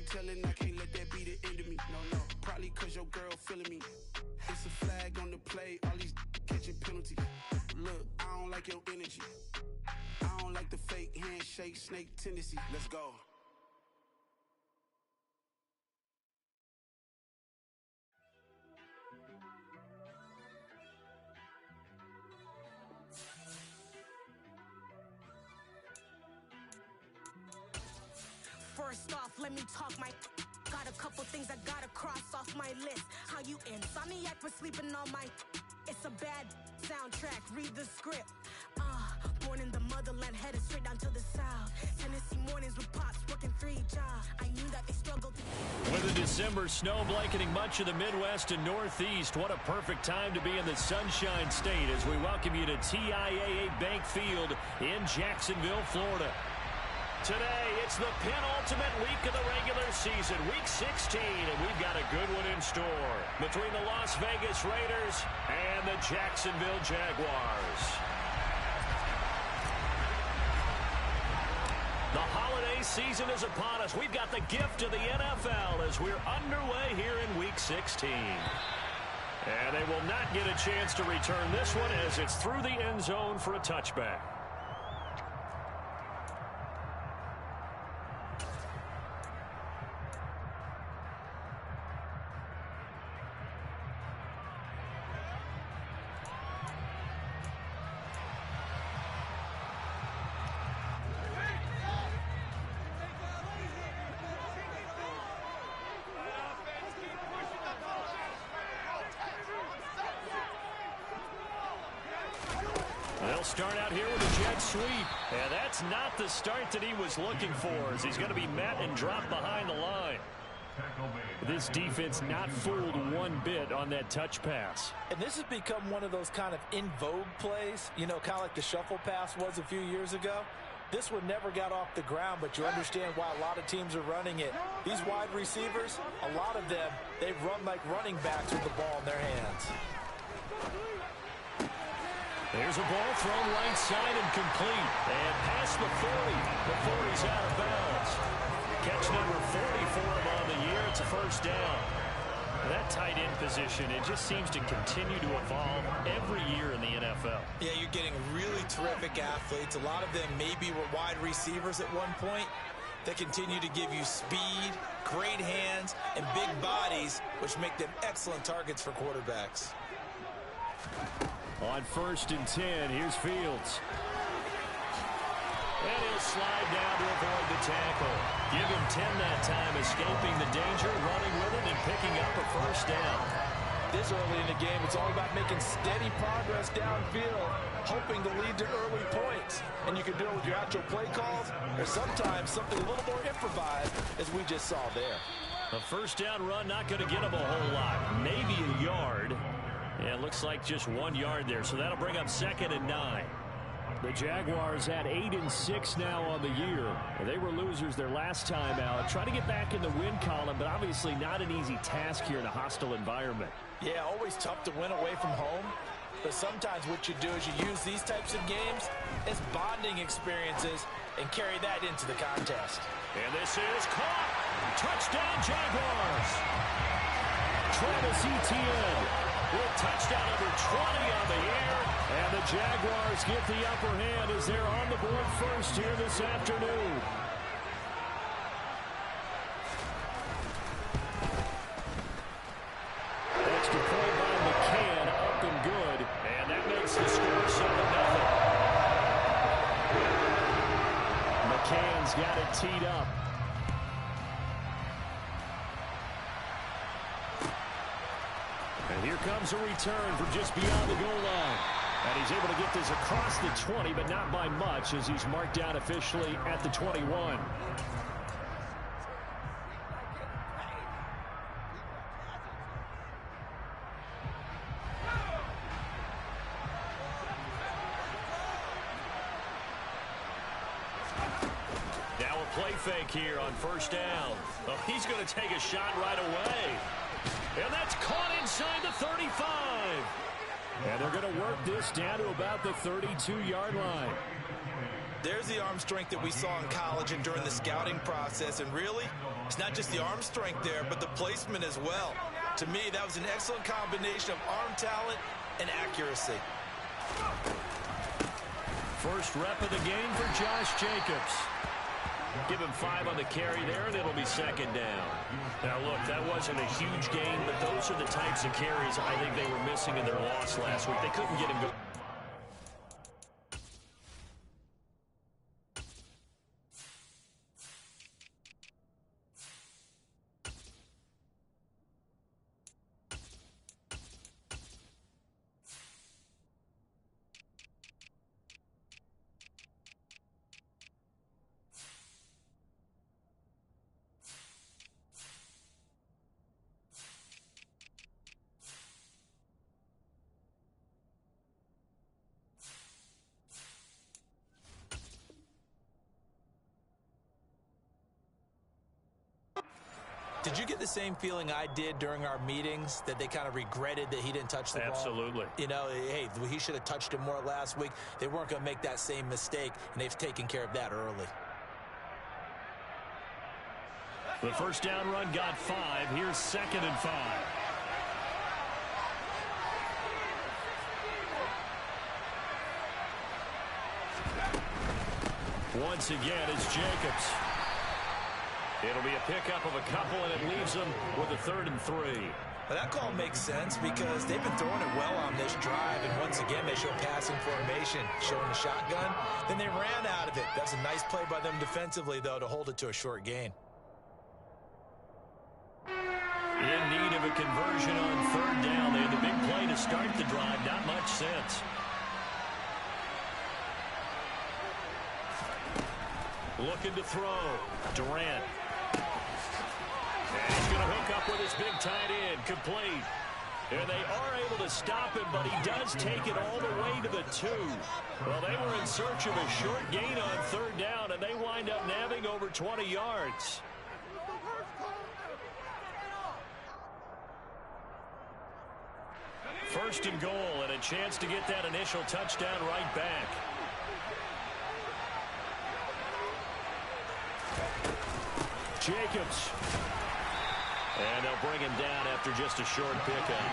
telling I can't let that be the end of me. No, probably cause your girl feeling me. It's a flag on the play, all these catching penalties. Look, I don't like your energy. I don't like the fake handshake, snake tendency. Let's go. First off, let me talk my. Got a couple things I gotta cross off my list. How you insomniac for sleeping on my. It's a bad soundtrack, read the script. Born in the motherland, headed straight down to the south. Tennessee mornings with pops, working 3 jobs. I knew that they struggled. With a December snow blanketing much of the Midwest and Northeast, what a perfect time to be in the Sunshine State as we welcome you to TIAA Bank Field in Jacksonville, Florida. Today, it's the penultimate week of the regular season, week 16, and we've got a good one in store between the Las Vegas Raiders and the Jacksonville Jaguars. The holiday season is upon us. We've got the gift of the NFL as we're underway here in week 16. And they will not get a chance to return this one as it's through the end zone for a touchback. They'll start out here with a jet sweep. And that's not the start that he was looking for, as he's going to be met and dropped behind the line. This defense not fooled one bit on that touch pass. And this has become one of those kind of in vogue plays, you know, kind of like the shuffle pass was a few years ago. This one never got off the ground, but you understand why a lot of teams are running it. These wide receivers, a lot of them, they run like running backs with the ball in their hands. There's a ball thrown right side and complete. And past the 40. The 40's out of bounds. Catch number 40 for him on the year. It's a first down. That tight end position, it just seems to continue to evolve every year in the NFL. Yeah, you're getting really terrific athletes. A lot of them maybe were wide receivers at one point. They continue to give you speed, great hands, and big bodies, which make them excellent targets for quarterbacks. On 1st and 10, here's Fields. And he'll slide down to avoid the tackle. Give him 10 that time, escaping the danger, running with it, and picking up a first down. This early in the game, it's all about making steady progress downfield, hoping to lead to early points. And you can do it with your actual play calls, or sometimes something a little more improvised, as we just saw there. A first down run, not going to get him a whole lot. Maybe a yard. Yeah, it looks like just 1 yard there, so that'll bring up 2nd and 9. The Jaguars at 8-6 now on the year. They were losers their last time out. Try to get back in the win column, but obviously not an easy task here in a hostile environment. Yeah, always tough to win away from home. But sometimes what you do is you use these types of games as bonding experiences and carry that into the contest. And this is caught. Touchdown, Jaguars. Travis Etienne with touchdown number 20 on the air. And the Jaguars get the upper hand as they're on the board first here this afternoon. Extra point by McCann, up and good. And that makes the score 7-0. McCann's got it teed up. And here comes a return from just beyond the goal line. And he's able to get this across the 20, but not by much, as he's marked down officially at the 21. Now a play fake here on first down. Oh, he's going to take a shot right away. And that's caught inside the 35. And they're going to work this down to about the 32-yard line. There's the arm strength that we saw in college and during the scouting process. And really, it's not just the arm strength there, but the placement as well. To me, that was an excellent combination of arm talent and accuracy. First rep of the game for Josh Jacobs. Give him 5 on the carry there, and it'll be second down. Now, look, that wasn't a huge gain, but those are the types of carries I think they were missing in their loss last week. They couldn't get him going. Did you get the same feeling I did during our meetings, that they kind of regretted that he didn't touch the ball? Absolutely. You know, hey, he should have touched it more last week. They weren't going to make that same mistake, and they've taken care of that early. The first down run got 5. Here's 2nd and 5. Once again, it's Jacobs. It'll be a pickup of a couple, and it leaves them with a 3rd and 3. Well, that call makes sense because they've been throwing it well on this drive, and once again, they show passing formation, showing the shotgun. Then they ran out of it. That's a nice play by them defensively, though, to hold it to a short gain. In need of a conversion on 3rd down. They had the big play to start the drive. Not much sense. Looking to throw. Durant. And he's going to hook up with his big tight end. Complete. And they are able to stop him, but he does take it all the way to the 2. Well, they were in search of a short gain on 3rd down, and they wind up nabbing over 20 yards. First and goal, and a chance to get that initial touchdown right back. Jacobs. And they'll bring him down after just a short pickup.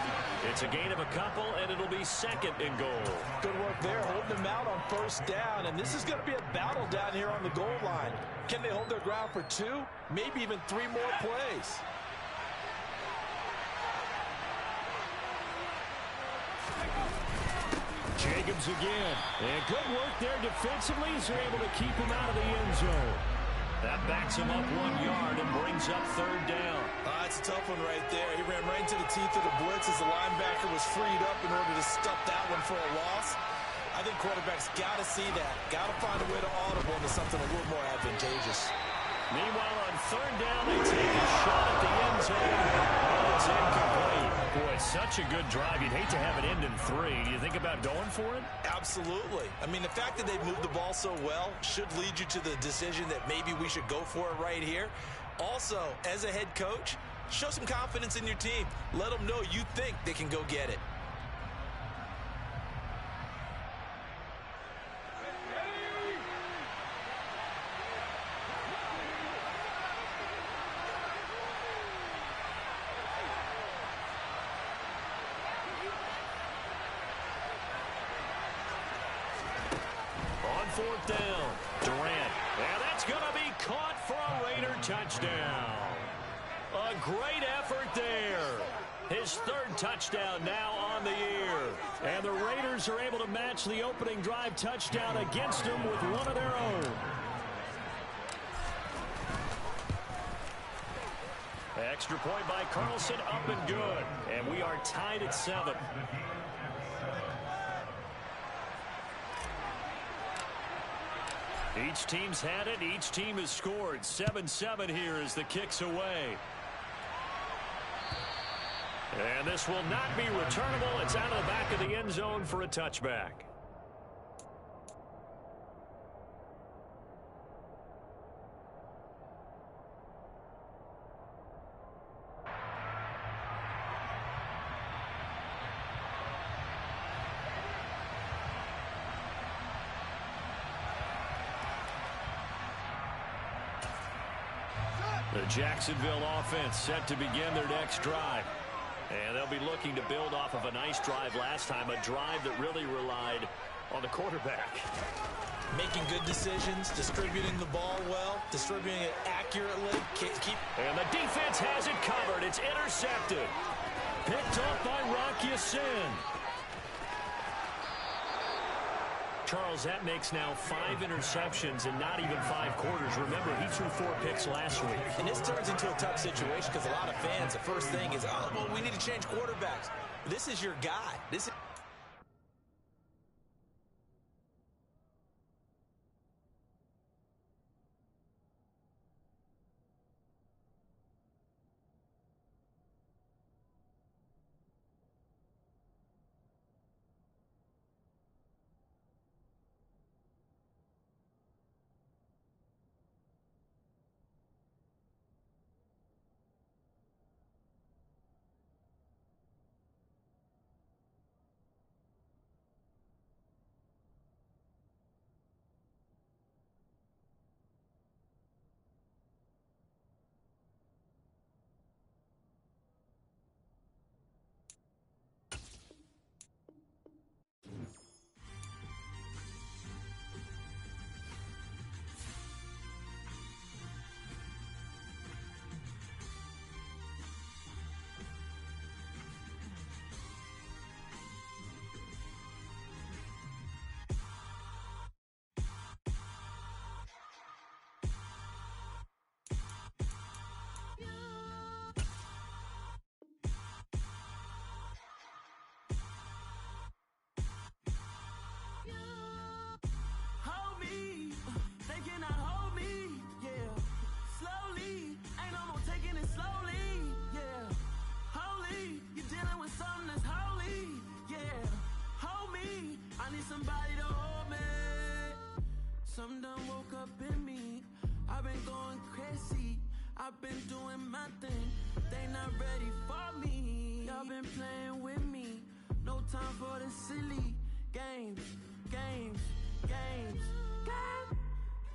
It's a gain of a couple, and it'll be 2nd and goal. Good work there, holding them out on 1st down. And this is going to be a battle down here on the goal line. Can they hold their ground for 2, maybe even 3 more plays? Jacobs again. And good work there defensively as they're able to keep him out of the end zone. That backs him up 1 yard and brings up 3rd down. That's a tough one right there. He ran right into the teeth of the blitz as the linebacker was freed up in order to stuff that one for a loss. I think quarterbacks got to see that. Got to find a way to audible into something a little more advantageous. Meanwhile, on 3rd down, they take a shot at the end zone. It's incomplete. Boy, such a good drive. You'd hate to have it end in 3. You think about going for it? Absolutely. I mean, the fact that they've moved the ball so well should lead you to the decision that maybe we should go for it right here. Also, as a head coach, show some confidence in your team. Let them know you think they can go get it. On 4th down, Durant. And that's going to be caught for a Raider touchdown. A great effort there. His 3rd touchdown now on the year. And the Raiders are able to match the opening drive touchdown against them with one of their own. Extra point by Carlson, up and good. And we are tied at 7. Each team's had it. Each team has scored. 7-7 here as the kick's away. And this will not be returnable. It's out of the back of the end zone for a touchback. The Jacksonville offense set to begin their next drive. And they'll be looking to build off of a nice drive last time, a drive that really relied on the quarterback. Making good decisions, distributing the ball well, distributing it accurately. And the defense has it covered. It's intercepted. Picked up by Rock Ya-Sin. Charles, that makes now 5 interceptions in not even 5 quarters. Remember, he threw 4 picks last week. And this turns into a tough situation because a lot of fans, the first thing is, oh, well, we need to change quarterbacks. This is your guy. This is... Something done woke up in me. I've been going crazy. I've been doing my thing. They not ready for me. Y'all been playing with me. No time for the silly games.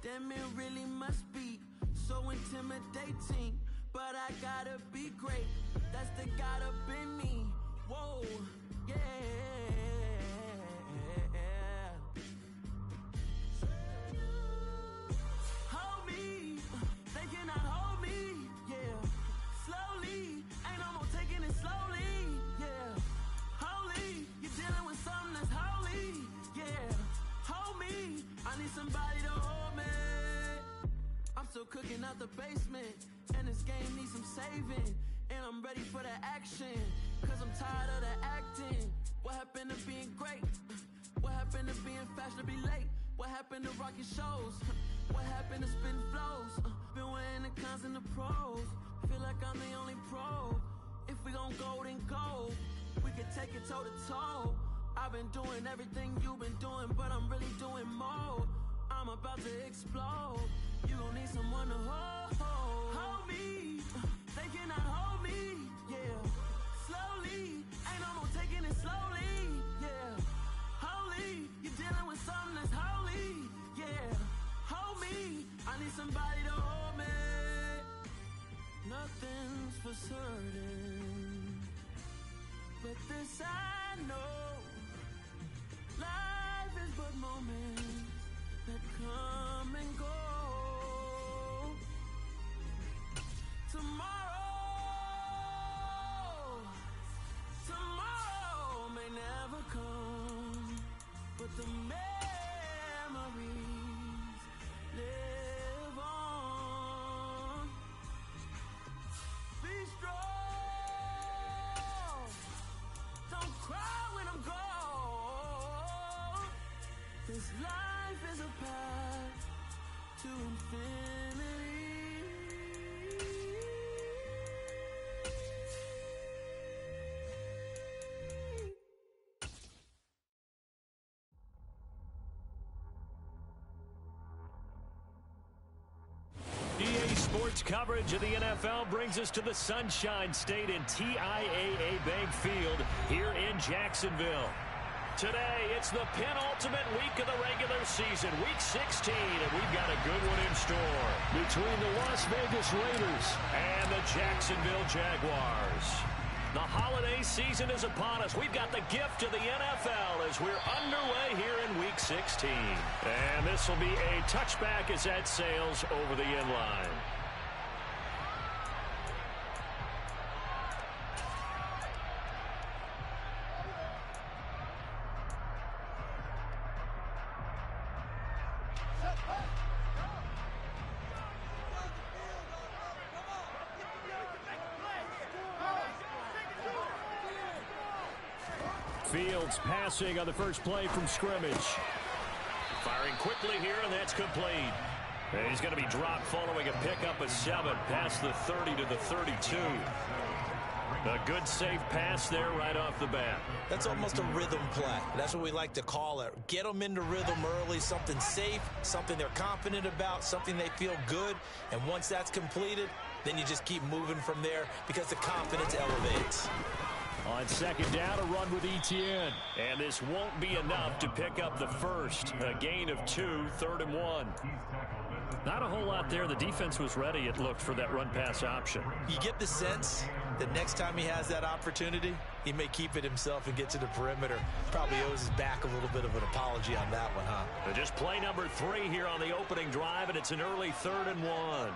Damn, it really must be so intimidating. But I gotta be great. That's the God up in me. Whoa, yeah. Somebody to hold me. I'm still cooking out the basement, and this game needs some saving. And I'm ready for the action, cause I'm tired of the acting. What happened to being great? What happened to being fashionably late? What happened to rocking shows? What happened to spitting flows? Been wearing the cons and the pros. Feel like I'm the only pro. If we gon' go, then go. We could take it toe to toe. I've been doing everything you've been doing, but I'm really doing more. I'm about to explode. You gon' need someone to hold me. They cannot hold me, yeah. Slowly, ain't no more taking it slowly, yeah. Holy, you're dealing with something that's holy, yeah. Hold me, I need somebody to hold me. Nothing's for certain, but this I know. Life is but moments that come and go. Tomorrow may never come, but the memories live on. Be strong, don't cry when I'm gone. This life is a path to infinity. EA Sports coverage of the NFL brings us to the Sunshine State in TIAA Bank Field here in Jacksonville. Today, it's the penultimate week of the regular season, week 16, and we've got a good one in store between the Las Vegas Raiders and the Jacksonville Jaguars. The holiday season is upon us. We've got the gift of the NFL as we're underway here in week 16. And this will be a touchback as that sails over the end line. Fields passing on the first play from scrimmage. Firing quickly here, and that's complete. And he's going to be dropped following a pickup of 7 past the 30 to the 32. A good safe pass there right off the bat. That's almost a rhythm play. That's what we like to call it. Get them into rhythm early, something safe, something they're confident about, something they feel good. And once that's completed, then you just keep moving from there because the confidence elevates. On second down, a run with Etienne. And this won't be enough to pick up the first. A gain of 2, 3rd and 1. Not a whole lot there. The defense was ready, it looked, for that run-pass option. You get the sense that next time he has that opportunity, he may keep it himself and get to the perimeter. Probably owes his back a little bit of an apology on that one, huh? Just play number 3 here on the opening drive, and it's an early 3rd and 1.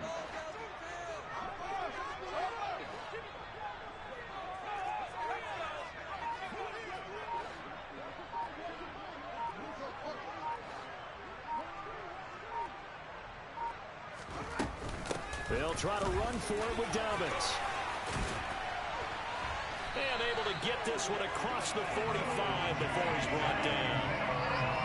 They'll try to run for it with Dobbins. And able to get this one across the 45 before he's brought down.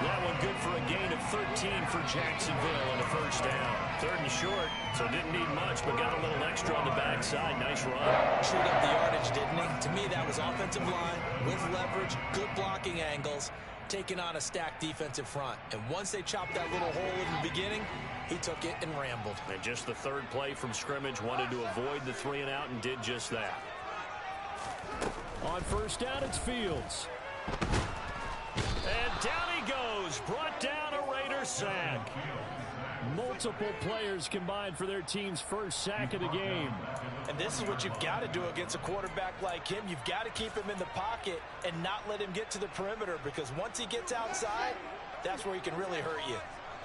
That one good for a gain of 13 for Jacksonville and a first down. 3rd and short, so didn't need much, but got a little extra on the backside. Nice run. Chewed up the yardage, didn't he? To me, that was offensive line with leverage, good blocking angles, taking on a stacked defensive front. And once they chopped that little hole in the beginning, he took it and rambled. And just the 3rd play from scrimmage, wanted to avoid the 3 and out and did just that. On first down, it's Fields. And down he goes. Brought down a Raider sack. Multiple players combined for their team's first sack of the game. And this is what you've got to do against a quarterback like him. You've got to keep him in the pocket and not let him get to the perimeter, because once he gets outside, that's where he can really hurt you.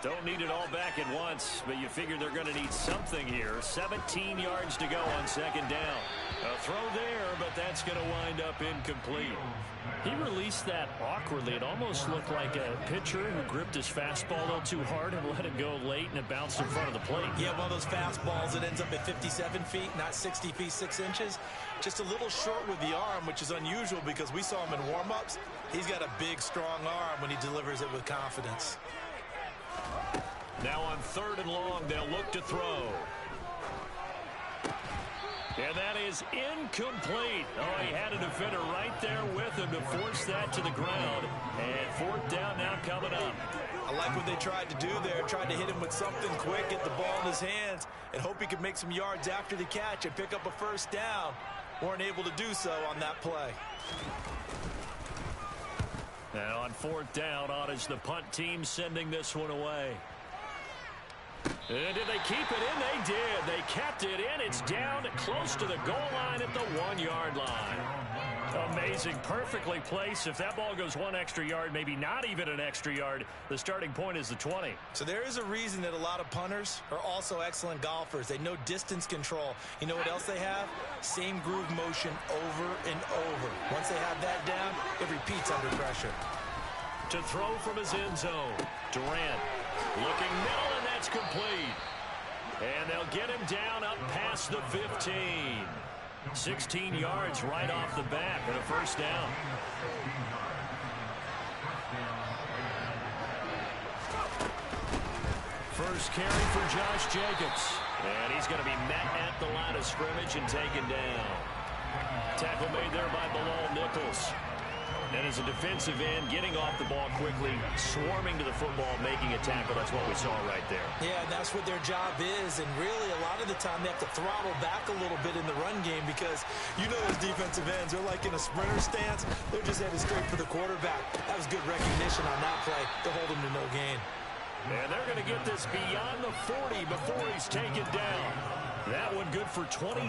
Don't need it all back at once, but you figure they're going to need something here. 17 yards to go on second down. A throw there, but that's going to wind up incomplete. He released that awkwardly. It almost looked like a pitcher who gripped his fastball a little too hard and let it go late, and it bounced in front of the plate. Yeah, one of those fastballs that ends up at 57 feet, not 60 feet, 6 inches. Just a little short with the arm, which is unusual because we saw him in warm-ups. He's got a big, strong arm when he delivers it with confidence. Now on 3rd and long, they'll look to throw. And that is incomplete. Oh, he had a defender right there with him to force that to the ground. And 4th down now coming up. I like what they tried to do there. Tried to hit him with something quick, get the ball in his hands, and hope he could make some yards after the catch and pick up a first down. Weren't able to do so on that play. Now on 4th down, on is the punt team sending this one away. And did they keep it in? They did. They kept it in. It's down close to the goal line at the 1-yard line. Amazing. Perfectly placed. If that ball goes 1 extra yard, maybe not even an extra yard, the starting point is the 20. So there is a reason that a lot of punters are also excellent golfers. They know distance control. You know what else they have? Same groove motion over and over. Once they have that down, it repeats under pressure. To throw from his end zone. Durant looking middle, and that's complete. And they'll get him down up past the 15. 16 yards right off the bat and a first down. First carry for Josh Jacobs. And he's going to be met at the line of scrimmage and taken down. Tackle made there by Bilal Nichols. And as a defensive end, getting off the ball quickly, swarming to the football, making a tackle, that's what we saw right there. Yeah, and that's what their job is. And really, a lot of the time, they have to throttle back a little bit in the run game because you know those defensive ends, they're like in a sprinter stance. They're just headed straight for the quarterback. That was good recognition on that play to hold him to no gain. And they're going to get this beyond the 40 before he's taken down. That one good for 26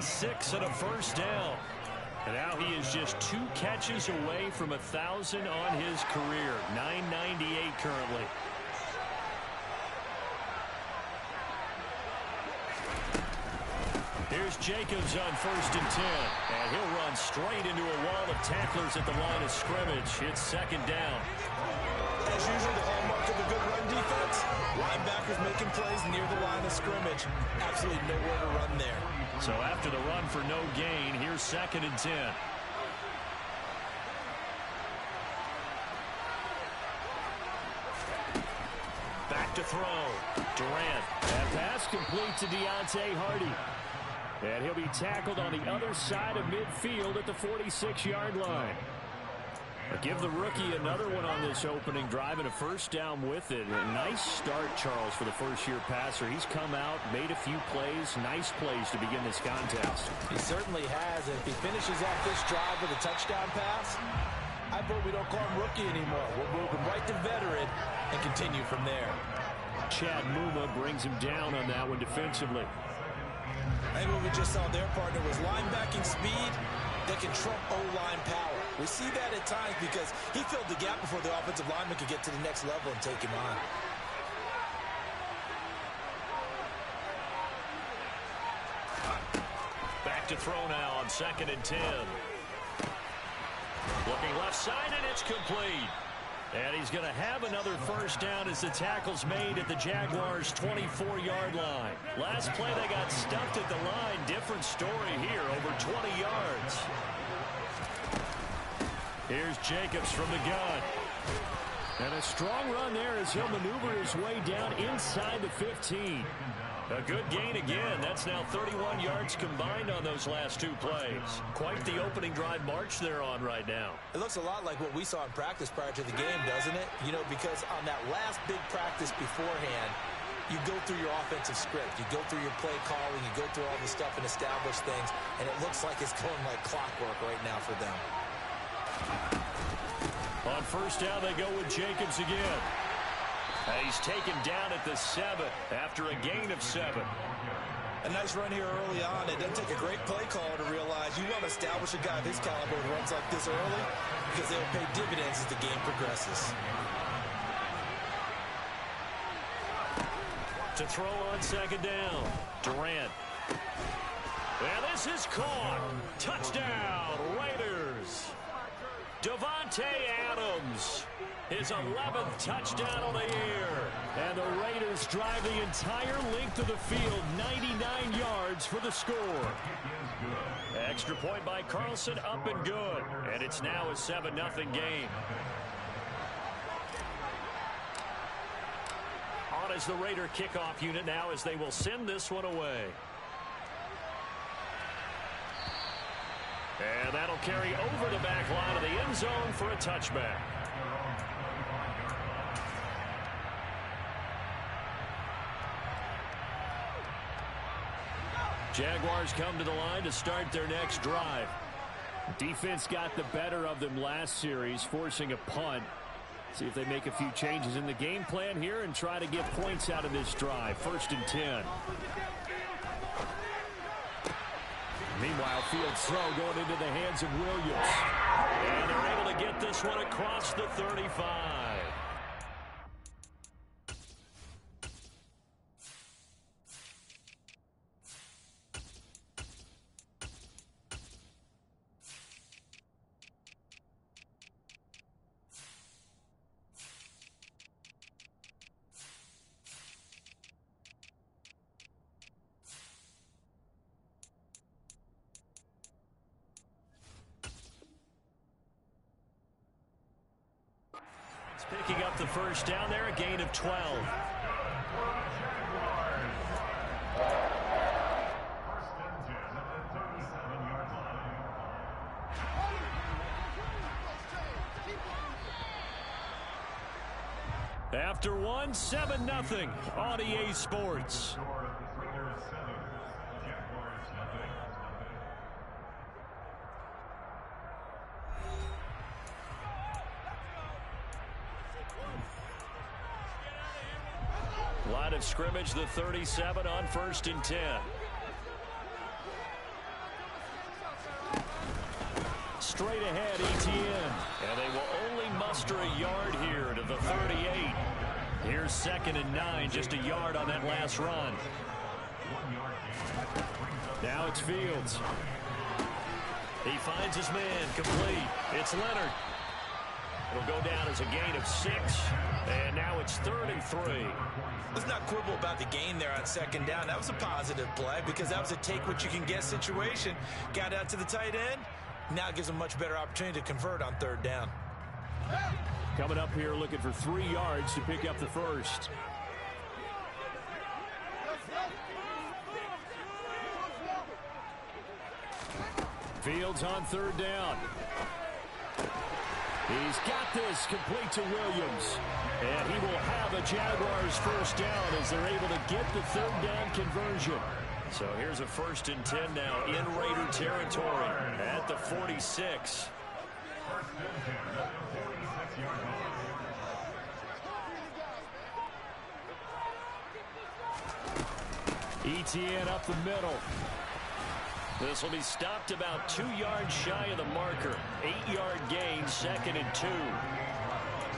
and a first down. And now he is just 2 catches away from 1,000 on his career. 998 currently. Here's Jacobs on 1st and 10. And he'll run straight into a wall of tacklers at the line of scrimmage. It's 2nd down. As usual, the hallmark of a good run defense, linebackers making plays near the line of scrimmage. Absolutely nowhere to run there. So after the run for no gain, here's 2nd and 10. Back to throw. Durant. That pass complete to Deontay Hardy. And he'll be tackled on the other side of midfield at the 46-yard line. Give the rookie another one on this opening drive and a first down with it. A nice start, Charles, for the first-year passer. He's come out, made a few plays, nice plays to begin this contest. He certainly has. And if he finishes off this drive with a touchdown pass, I vote we don't call him rookie anymore. We'll move him right to veteran and continue from there. Chad Muma brings him down on that one defensively. And what we just saw their partner was linebacking speed that can trump O-line power. We see that at times because he filled the gap before the offensive lineman could get to the next level and take him on. Back to throw now on 2nd and 10. Looking left side, and it's complete. And he's going to have another first down as the tackle's made at the Jaguars' 24-yard line. Last play, they got stuffed at the line. Different story here, over 20 yards. Here's Jacobs from the gun. And a strong run there as he'll maneuver his way down inside the 15. A good gain again. That's now 31 yards combined on those last 2 plays. Quite the opening drive march they're on right now. It looks a lot like what we saw in practice prior to the game, doesn't it? You know, because on that last big practice beforehand, you go through your offensive script. You go through your play calling. You go through all the stuff and establish things. And it looks like it's going like clockwork right now for them. On first down, they go with Jacobs again. He's taken down at the 7 after a gain of 7. A nice run here early on. It doesn't take a great play caller to realize you want to establish a guy of his caliber who runs like this early because they'll pay dividends as the game progresses. To throw on 2nd down, Durant. And this is caught. Touchdown, Raiders. Davante Adams, his 11th touchdown on the year. And the Raiders drive the entire length of the field, 99 yards for the score. Extra point by Carlson, up and good. And it's now a 7-0 game. On as the Raider kickoff unit now as they will send this one away. And that'll carry over the back line of the end zone for a touchback. Jaguars come to the line to start their next drive. Defense got the better of them last series, forcing a punt. See if they make a few changes in the game plan here and try to get points out of this drive. 1st and 10. Meanwhile, field throw going into the hands of Williams. And they're able to get this one across the 35. Picking up the first down there, a gain of 12. After one, 7-0 on EA Sports. Line of scrimmage, the 37 on 1st and 10. Straight ahead, Etienne. And they will only muster a yard here to the 38. Here's 2nd and 9, just a yard on that last run. Now it's Fields. He finds his man, complete. It's Leonard. It'll go down as a gain of 6, and now it's 3rd and 3. Let's not quibble about the gain there on 2nd down. That was a positive play because that was a take-what-you-can-get situation. Got out to the tight end. Now it gives them a much better opportunity to convert on 3rd down. Coming up here looking for 3 yards to pick up the first. Fields on 3rd down. He's got this complete to Williams. And he will have a Jaguars first down as they're able to get the 3rd down conversion. So here's a 1st and 10 now in Raider territory at the 46. Etienne up the middle. This will be stopped about 2 yards shy of the marker. 8-yard gain, 2nd and 2.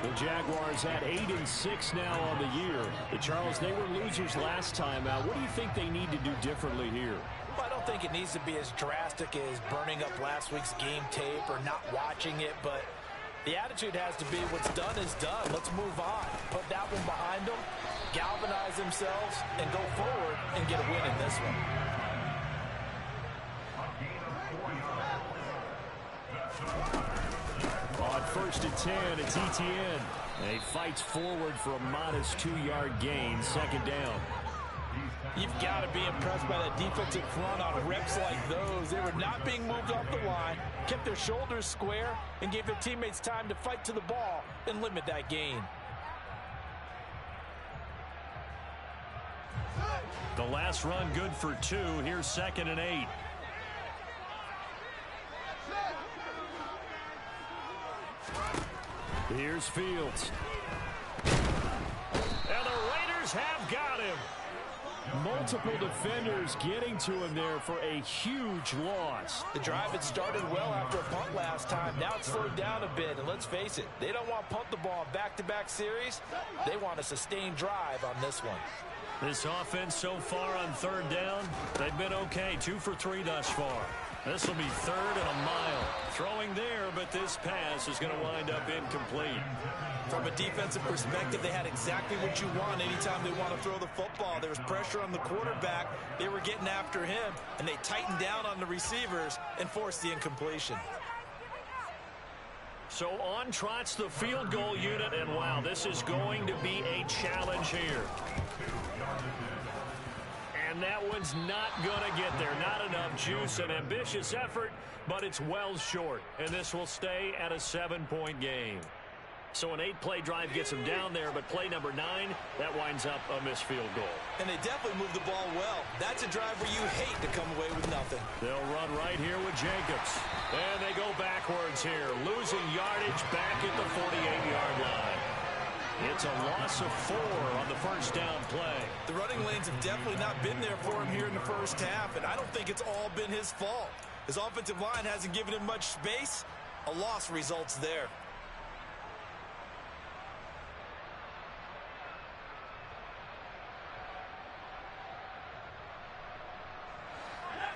The Jaguars had 8-6 now on the year. Charles, they were losers last time out. What do you think they need to do differently here? Well, I don't think it needs to be as drastic as burning up last week's game tape or not watching it, but the attitude has to be what's done is done. Let's move on. Put that one behind them, galvanize themselves, and go forward and get a win in this one. On 1st and 10, it's Etienne. And he fights forward for a modest 2-yard gain, 2nd down. You've got to be impressed by that defensive front on reps like those. They were not being moved off the line, kept their shoulders square, and gave their teammates time to fight to the ball and limit that gain. The last run good for 2. Here's 2nd and 8. Here's Fields. And the Raiders have got him. Multiple defenders getting to him there for a huge loss. The drive had started well after a punt last time. Now it's slowed down a bit, and let's face it, they don't want to punt the ball in back-to-back series. They want a sustained drive on this one. This offense so far on 3rd down, they've been okay. 2 for 3 thus far. This will be 3rd and a mile. Throwing there, but this pass is going to wind up incomplete. From a defensive perspective, they had exactly what you want anytime they want to throw the football. There was pressure on the quarterback. They were getting after him, and they tightened down on the receivers and forced the incompletion. So on trots the field goal unit, and wow, this is going to be a challenge here. And that one's not going to get there. Not enough juice. An ambitious effort, but it's well short. And this will stay at a 7-point game. So an 8-play drive gets them down there, but play number 9, that winds up a missed field goal. And they definitely moved the ball well. That's a drive where you hate to come away with nothing. They'll run right here with Jacobs. And they go backwards here, losing yardage back at the 48-yard line. It's a loss of 4 on the first down play. The running lanes have definitely not been there for him here in the first half, and I don't think it's all been his fault. His offensive line hasn't given him much space. A loss results there.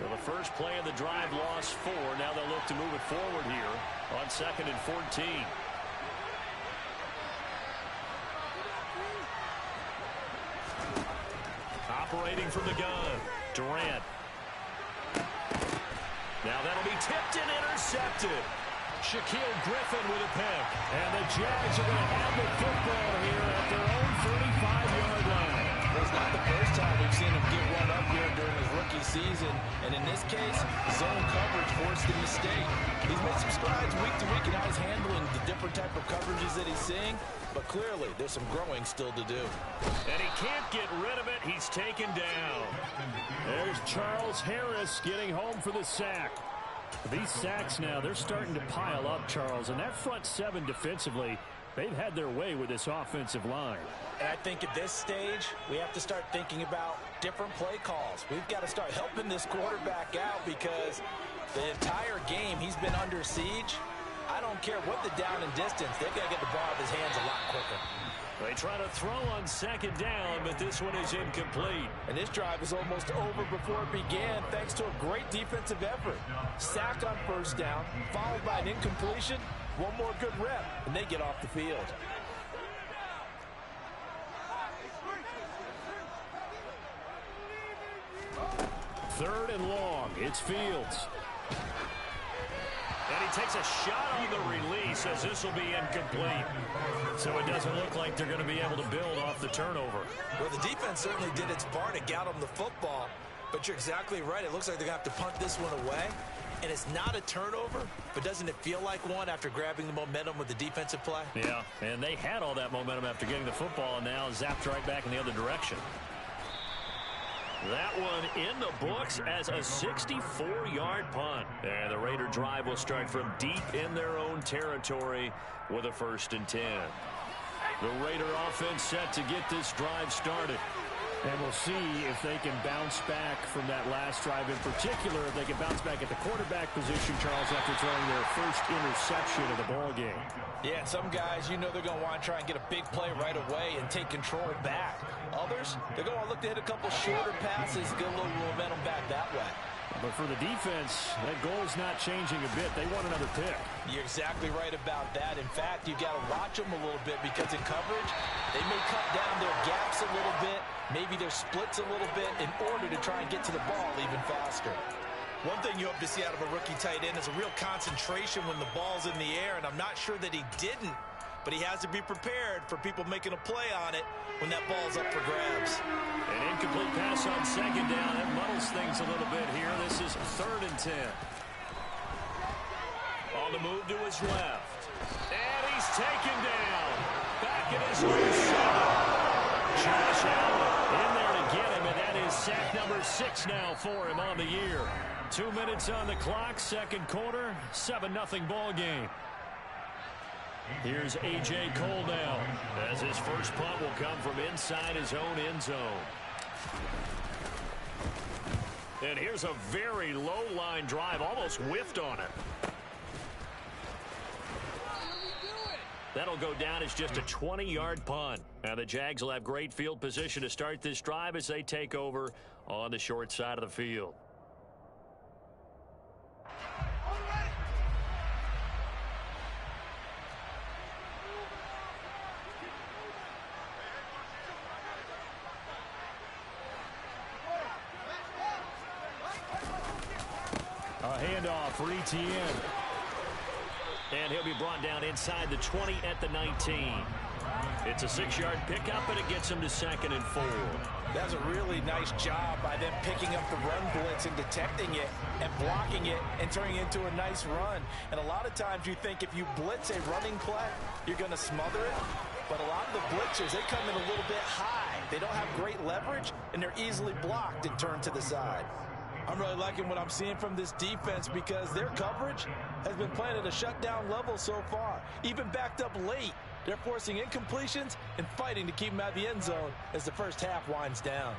Well, the first play of the drive lost 4. Now they'll look to move it forward here on 2nd and 14. Operating from the gun, Durant. Now that'll be tipped and intercepted. Shaquille Griffin with a pick. And the Jags are going to have the football here at their own 35-yard line. Well, is not the first time we've seen him get run up here during his rookie season. And in this case, zone coverage forced him to stay. He's made some strides week to week in how he's handling the different type of coverages that he's seeing. But clearly, there's some growing still to do. And he can't get rid of it. He's taken down. There's Charles Harris getting home for the sack. These sacks now, they're starting to pile up, Charles. And that front seven defensively, they've had their way with this offensive line. And I think at this stage, we have to start thinking about different play calls. We've got to start helping this quarterback out because the entire game he's been under siege. I don't care what the down and distance. They've got to get the ball out of his hands a lot quicker. They try to throw on second down, but this one is incomplete. And this drive is almost over before it began thanks to a great defensive effort. Sack on first down, followed by an incompletion. One more good rep, and they get off the field. Third and long. It's Fields. And he takes a shot on the release as this will be incomplete. So it doesn't look like they're going to be able to build off the turnover. Well, the defense certainly did its part to get them the football. But you're exactly right. It looks like they're going to have to punt this one away. And it's not a turnover, but doesn't it feel like one after grabbing the momentum with the defensive play? Yeah, and they had all that momentum after getting the football and now zapped right back in the other direction. That one in the books as a 64-yard punt. And the Raider drive will start from deep in their own territory with a 1st and 10. The Raider offense set to get this drive started. And we'll see if they can bounce back from that last drive. In particular, if they can bounce back at the quarterback position, Charles, after throwing their first interception of the ball game. Yeah, some guys, you know they're going to want to try and get a big play right away and take control back. Others, they're going to look to hit a couple shorter passes, get a little momentum back that way. But for the defense, that goal's not changing a bit. They want another pick. You're exactly right about that. In fact, you've got to watch them a little bit because in coverage, they may cut down their gaps a little bit, maybe their splits a little bit in order to try and get to the ball even faster. One thing you hope to see out of a rookie tight end is a real concentration when the ball's in the air, and I'm not sure that he didn't, but he has to be prepared for people making a play on it when that ball's up for grabs. An incomplete pass on second down. That muddles things a little bit here. This is 3rd and 10. On the move to his left. And he's taken down. Back in his own shot. Josh Allen in there to get him, and that is sack number 6 now for him on the year. 2 minutes on the clock, second quarter, 7-0 ball game. Here's A.J. Cole now, as his first punt will come from inside his own end zone. And here's a very low-line drive, almost whiffed on it. That'll go down as just a 20-yard punt. And the Jags will have great field position to start this drive as they take over on the short side of the field. A handoff for Etienne. And he'll be brought down inside the 20 at the 19. It's a 6-yard pickup, and it gets him to 2nd and 4. That's a really nice job by them picking up the run blitz and detecting it and blocking it and turning it into a nice run. And a lot of times you think if you blitz a running play, you're going to smother it. But a lot of the blitzers, they come in a little bit high. They don't have great leverage, and they're easily blocked and turned to the side. I'm really liking what I'm seeing from this defense because their coverage has been playing at a shutdown level so far. Even backed up late, they're forcing incompletions and fighting to keep them out of the end zone as the first half winds down.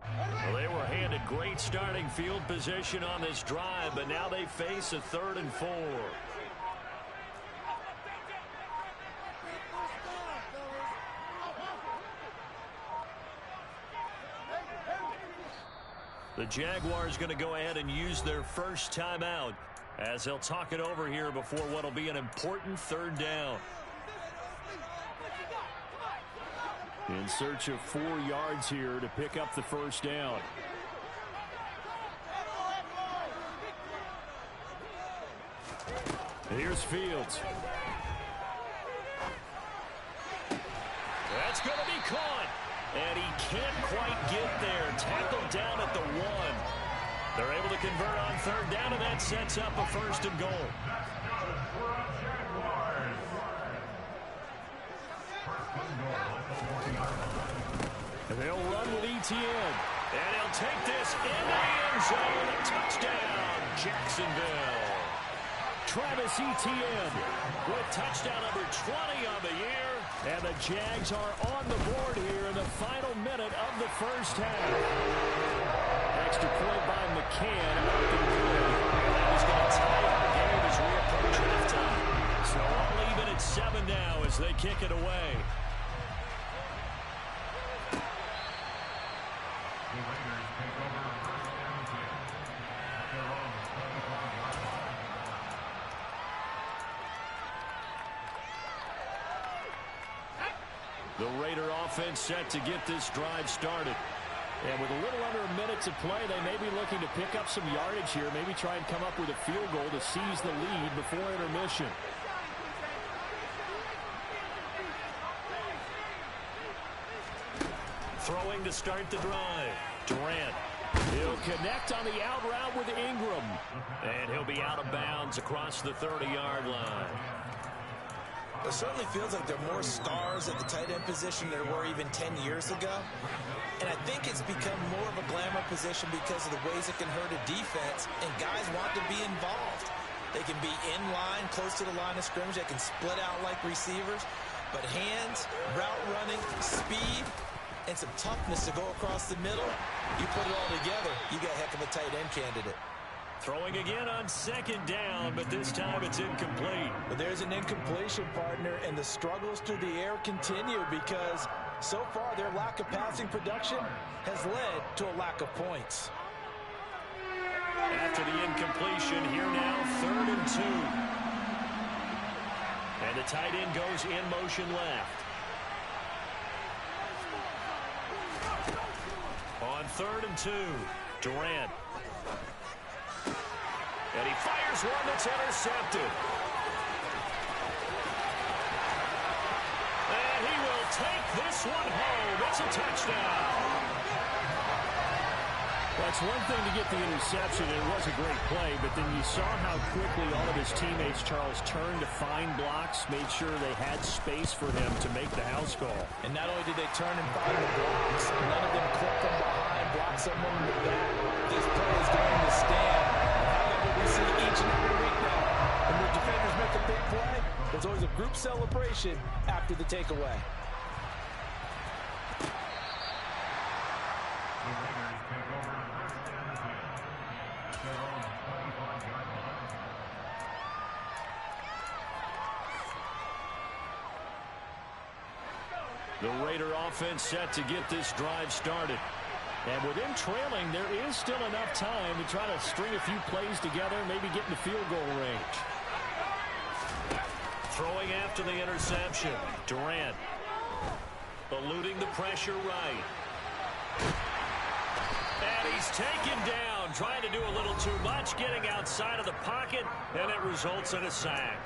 Well, they were handed great starting field position on this drive, but now they face a 3rd and 4. The Jaguars going to go ahead and use their first timeout as they'll talk it over here before what will be an important 3rd down. In search of 4 yards here to pick up the first down. Here's Fields. That's going to be caught. And he can't quite get there. Tackled down at the 1. They're able to convert on third down, and that sets up a first and goal. And they'll run with Etienne. And he'll take this into the end zone. Touchdown, Jacksonville. Travis Etienne with touchdown number 20 on the year. And the Jags are on the board here in the final minute of the first half. Extra point by McCann. Nothing good. And that is going to tie our game as we approach halftime. So all even at 7 now as they kick it away. The Raider offense set to get this drive started. And with a little under a minute to play, they may be looking to pick up some yardage here, maybe try and come up with a field goal to seize the lead before intermission. Throwing to start the drive. Durant. He'll connect on the out route with Ingram. And he'll be out of bounds across the 30-yard line. It certainly feels like there are more stars at the tight end position than there were even 10 years ago. And I think it's become more of a glamour position because of the ways it can hurt a defense, and guys want to be involved. They can be in line, close to the line of scrimmage. They can split out like receivers. But hands, route running, speed, and some toughness to go across the middle, you put it all together, you got a heck of a tight end candidate. Throwing again on second down, but this time it's incomplete. But there's an incompletion, partner, and the struggles through the air continue because so far their lack of passing production has led to a lack of points. After the incompletion, here now, 3rd and 2. And the tight end goes in motion left. On 3rd and 2, Durant. And he fires one that's intercepted. And he will take this one home. It's a touchdown. That's one thing to get the interception, and it was a great play, but then you saw how quickly all of his teammates, Charles, turned to find blocks, made sure they had space for him to make the house call. And not only did they turn and find the blocks, none of them clip from behind, block someone in the back. This play is going to stand. We see each and every week now. When the defenders make a big play, there's always a group celebration after the takeaway. The Raider offense set to get this drive started. And with them trailing, there is still enough time to try to string a few plays together, maybe get in the field goal range. Throwing after the interception, Durant. Eluding the pressure right. And he's taken down, trying to do a little too much, getting outside of the pocket, and it results in a sack.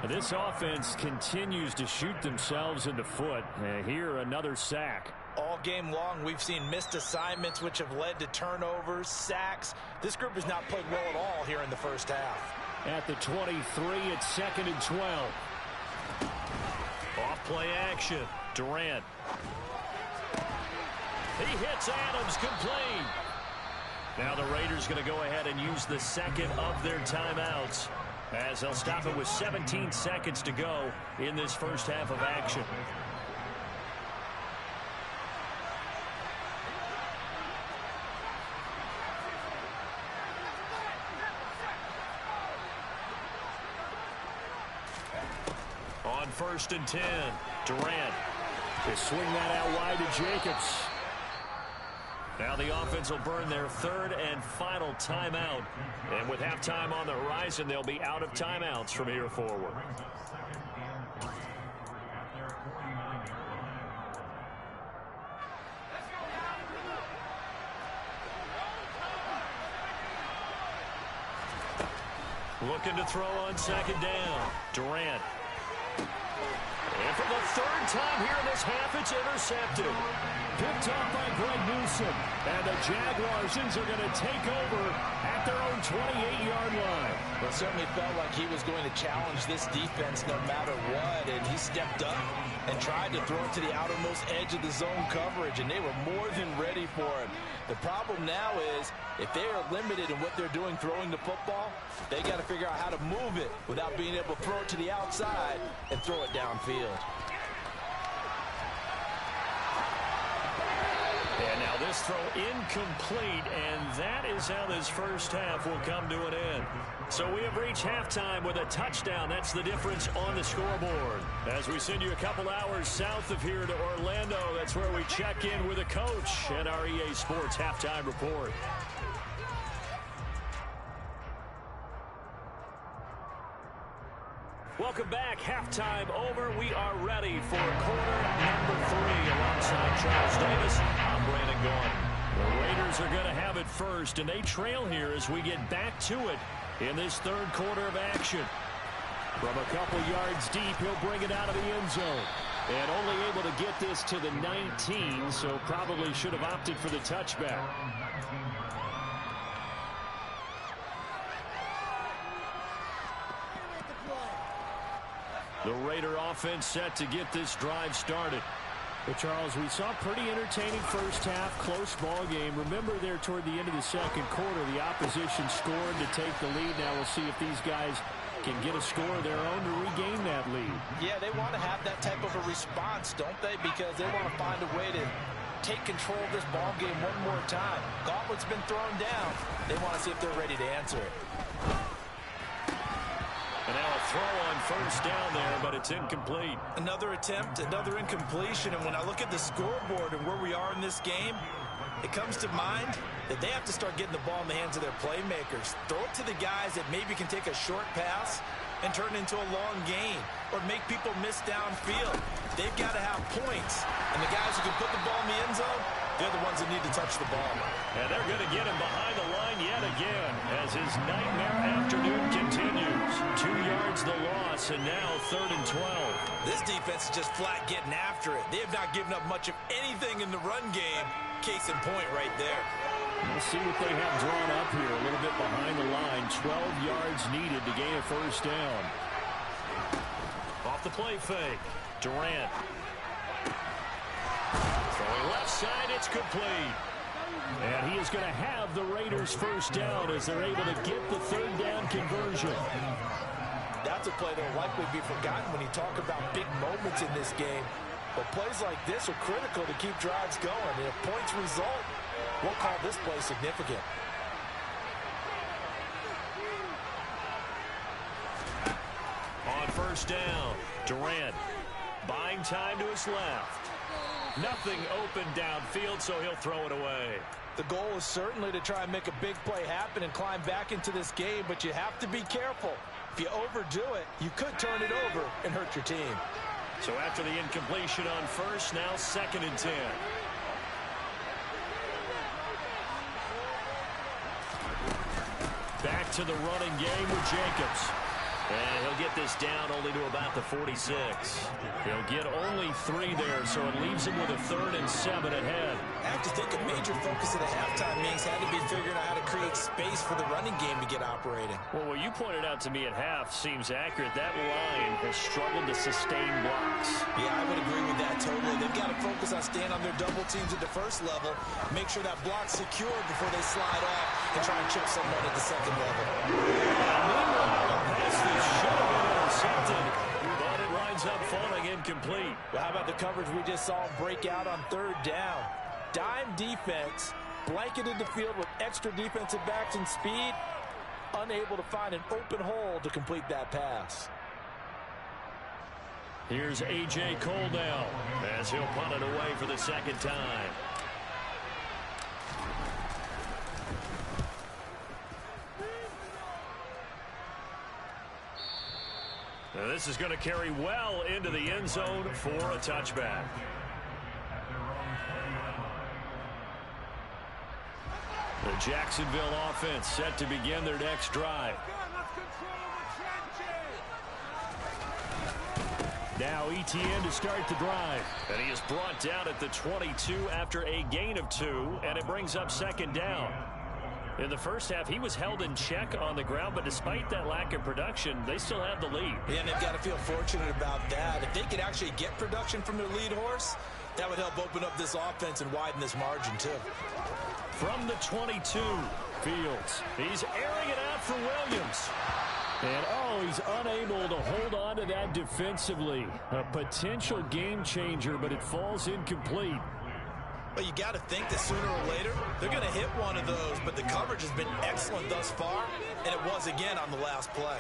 This offense continues to shoot themselves in the foot. And here, another sack. All game long, we've seen missed assignments, which have led to turnovers, sacks. This group has not played well at all here in the first half. At the 23, it's 2nd and 12. Off play action. Durant. He hits Adams, complete. Now the Raiders going to go ahead and use the second of their timeouts, as they'll stop it with 17 seconds to go in this first half of action. On 1st and 10, Durant. They swing that out wide to Jacobs. Now the offense will burn their 3rd and final timeout. And with halftime on the horizon, they'll be out of timeouts from here forward. Looking to throw on second down. Durant. And for the third time here in this half, it's intercepted. Picked up by Greg Newsome. And the Jaguarsons are going to take over at their own 28-yard line. Well, it certainly felt like he was going to challenge this defense no matter what, and he stepped up and tried to throw it to the outermost edge of the zone coverage, and they were more than ready for it. The problem now is if they are limited in what they're doing throwing the football, they got to figure out how to move it without being able to throw it to the outside and throw it downfield. And now this throw incomplete, and that is how this first half will come to an end. So we have reached halftime with a touchdown. That's the difference on the scoreboard. As we send you a couple hours south of here to Orlando, that's where we check in with a coach and our EA Sports Halftime Report. Welcome back. Halftime over. We are ready for quarter number 3 alongside Charles Davis. I'm Brandon Gaudin. The Raiders are going to have it first, and they trail here as we get back to it in this third quarter of action. From a couple yards deep, he'll bring it out of the end zone. And only able to get this to the 19, so probably should have opted for the touchback. The Raider offense set to get this drive started. But, Charles, we saw a pretty entertaining first half, close ball game. Remember there toward the end of the second quarter, the opposition scored to take the lead. Now we'll see if these guys can get a score of their own to regain that lead. Yeah, they want to have that type of a response, don't they? Because they want to find a way to take control of this ball game one more time. Gauntlet's been thrown down. They want to see if they're ready to answer it. And now a throw on first down there, but it's incomplete. Another attempt, another incompletion. And when I look at the scoreboard and where we are in this game, it comes to mind that they have to start getting the ball in the hands of their playmakers. Throw it to the guys that maybe can take a short pass and turn it into a long gain or make people miss downfield. They've got to have points. And the guys who can put the ball in the end zone, they're the ones that need to touch the ball. And they're going to get him behind the line yet again as his nightmare afternoon continues. 2 yards the loss, and now 3rd and 12. This defense is just flat getting after it. They have not given up much of anything in the run game. Case in point right there. We'll see what they have drawn up here. A little bit behind the line. 12 yards needed to gain a first down. Off the play fake. Durant. Throwing left side, it's complete. And he is going to have the Raiders first down as they're able to get the third down conversion. That's a play that will likely be forgotten when you talk about big moments in this game. But plays like this are critical to keep drives going. And if points result, we'll call this play significant. On first down, Durant buying time to his left. Nothing open downfield, so he'll throw it away. The goal is certainly to try and make a big play happen and climb back into this game, but you have to be careful. If you overdo it, you could turn it over and hurt your team. So after the incompletion on first, now 2nd and 10. Back to the running game with Jacobs. And he'll get this down only to about the 46. He'll get only 3 there, so it leaves him with a 3rd and 7 ahead. I have to think a major focus of the halftime meetings had to be figuring out how to create space for the running game to get operating. Well, what you pointed out to me at half seems accurate. That line has struggled to sustain blocks. Yeah, I would agree with that totally. They've got to focus on staying on their double teams at the first level, make sure that block's secured before they slide off and try and chip someone at the second level. Meanwhile, the pass that should have been intercepted, but it winds up falling incomplete. Well, how about the coverage we just saw break out on 3rd down? Dime defense, blanketed the field with extra defensive backs and speed, unable to find an open hole to complete that pass. Here's A.J. Cole now as he'll punt it away for the 2nd time. Now this is going to carry well into the end zone for a touchback. The Jacksonville offense set to begin their next drive. Now Etienne to start the drive. And he is brought down at the 22 after a gain of 2, and it brings up second down. In the first half, he was held in check on the ground, but despite that lack of production, they still have the lead. Yeah, and they've got to feel fortunate about that. If they could actually get production from their lead horse, that would help open up this offense and widen this margin, too. From the 22, Fields. He's airing it out for Williams. And, he's unable to hold on to that defensively. A potential game changer, but it falls incomplete. But you got to think that sooner or later, they're going to hit one of those. But the coverage has been excellent thus far, and it was again on the last play.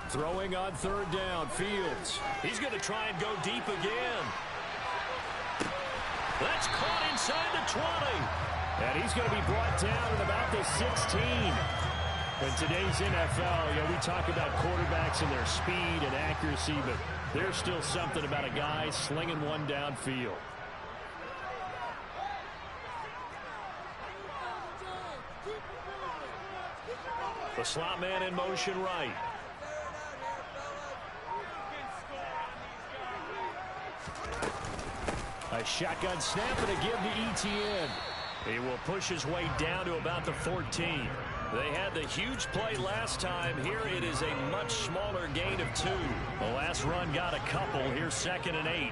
Throwing on third down, Fields. He's going to try and go deep again. That's caught inside the 20. And he's going to be brought down at about the 16. In today's NFL, we talk about quarterbacks and their speed and accuracy, but there's still something about a guy slinging one downfield. The slot man in motion right. A shotgun snap and a give to Etienne. He will push his way down to about the 14. They had the huge play last time. Here it is a much smaller gain of 2. The last run got a couple. Here's 2nd and 8.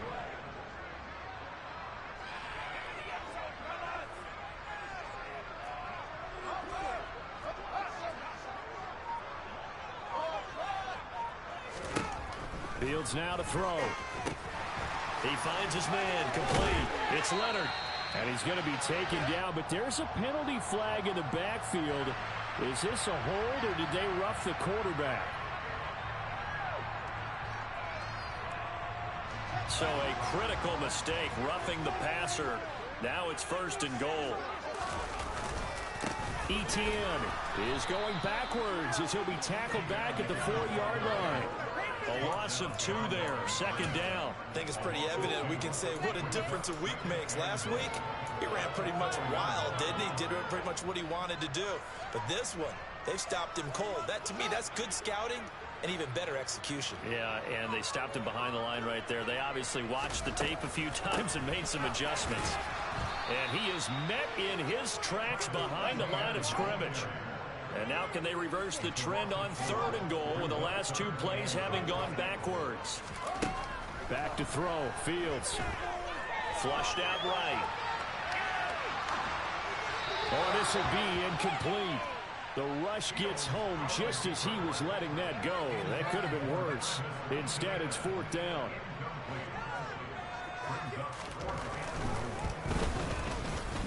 Fields now to throw. He finds his man, complete. It's Leonard, and he's going to be taken down, but there's a penalty flag in the backfield. Is this a hold, or did they rough the quarterback? So a critical mistake, roughing the passer. Now it's 1st and goal. Etienne is going backwards as he'll be tackled back at the 4-yard line. A loss of 2 there, 2nd down. I think it's pretty evident. We can say what a difference a week makes. Last week, he ran pretty much wild, didn't he? Did pretty much what he wanted to do. But this one, they've stopped him cold. That, to me, that's good scouting and even better execution. Yeah, and they stopped him behind the line right there. They obviously watched the tape a few times and made some adjustments. And he is met in his tracks behind the line of scrimmage. And now can they reverse the trend on 3rd and goal with the last 2 plays having gone backwards? Back to throw. Fields. Flushed out right. Oh, this will be incomplete. The rush gets home just as he was letting that go. That could have been worse. Instead, it's 4th down.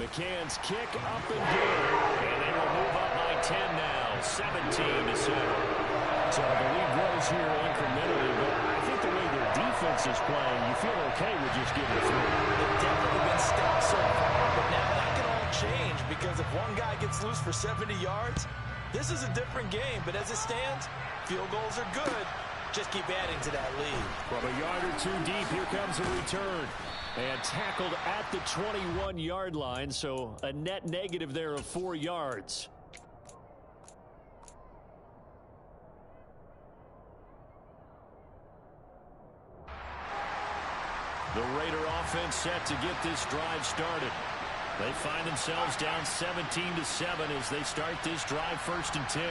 McCann's kick up and good. And they will move up by 10 now. 17-7. So the lead grows here incrementally, but I think the way their defense is playing, you feel okay with just giving 3. They've definitely been stout so far, but now that can all change because if one guy gets loose for 70 yards, this is a different game. But as it stands, field goals are good. Just keep adding to that lead. From a yard or 2 deep, here comes a return. And tackled at the 21-yard line, so a net negative there of 4 yards. The Raider offense set to get this drive started. They find themselves down 17-7 as they start this drive 1st and 10.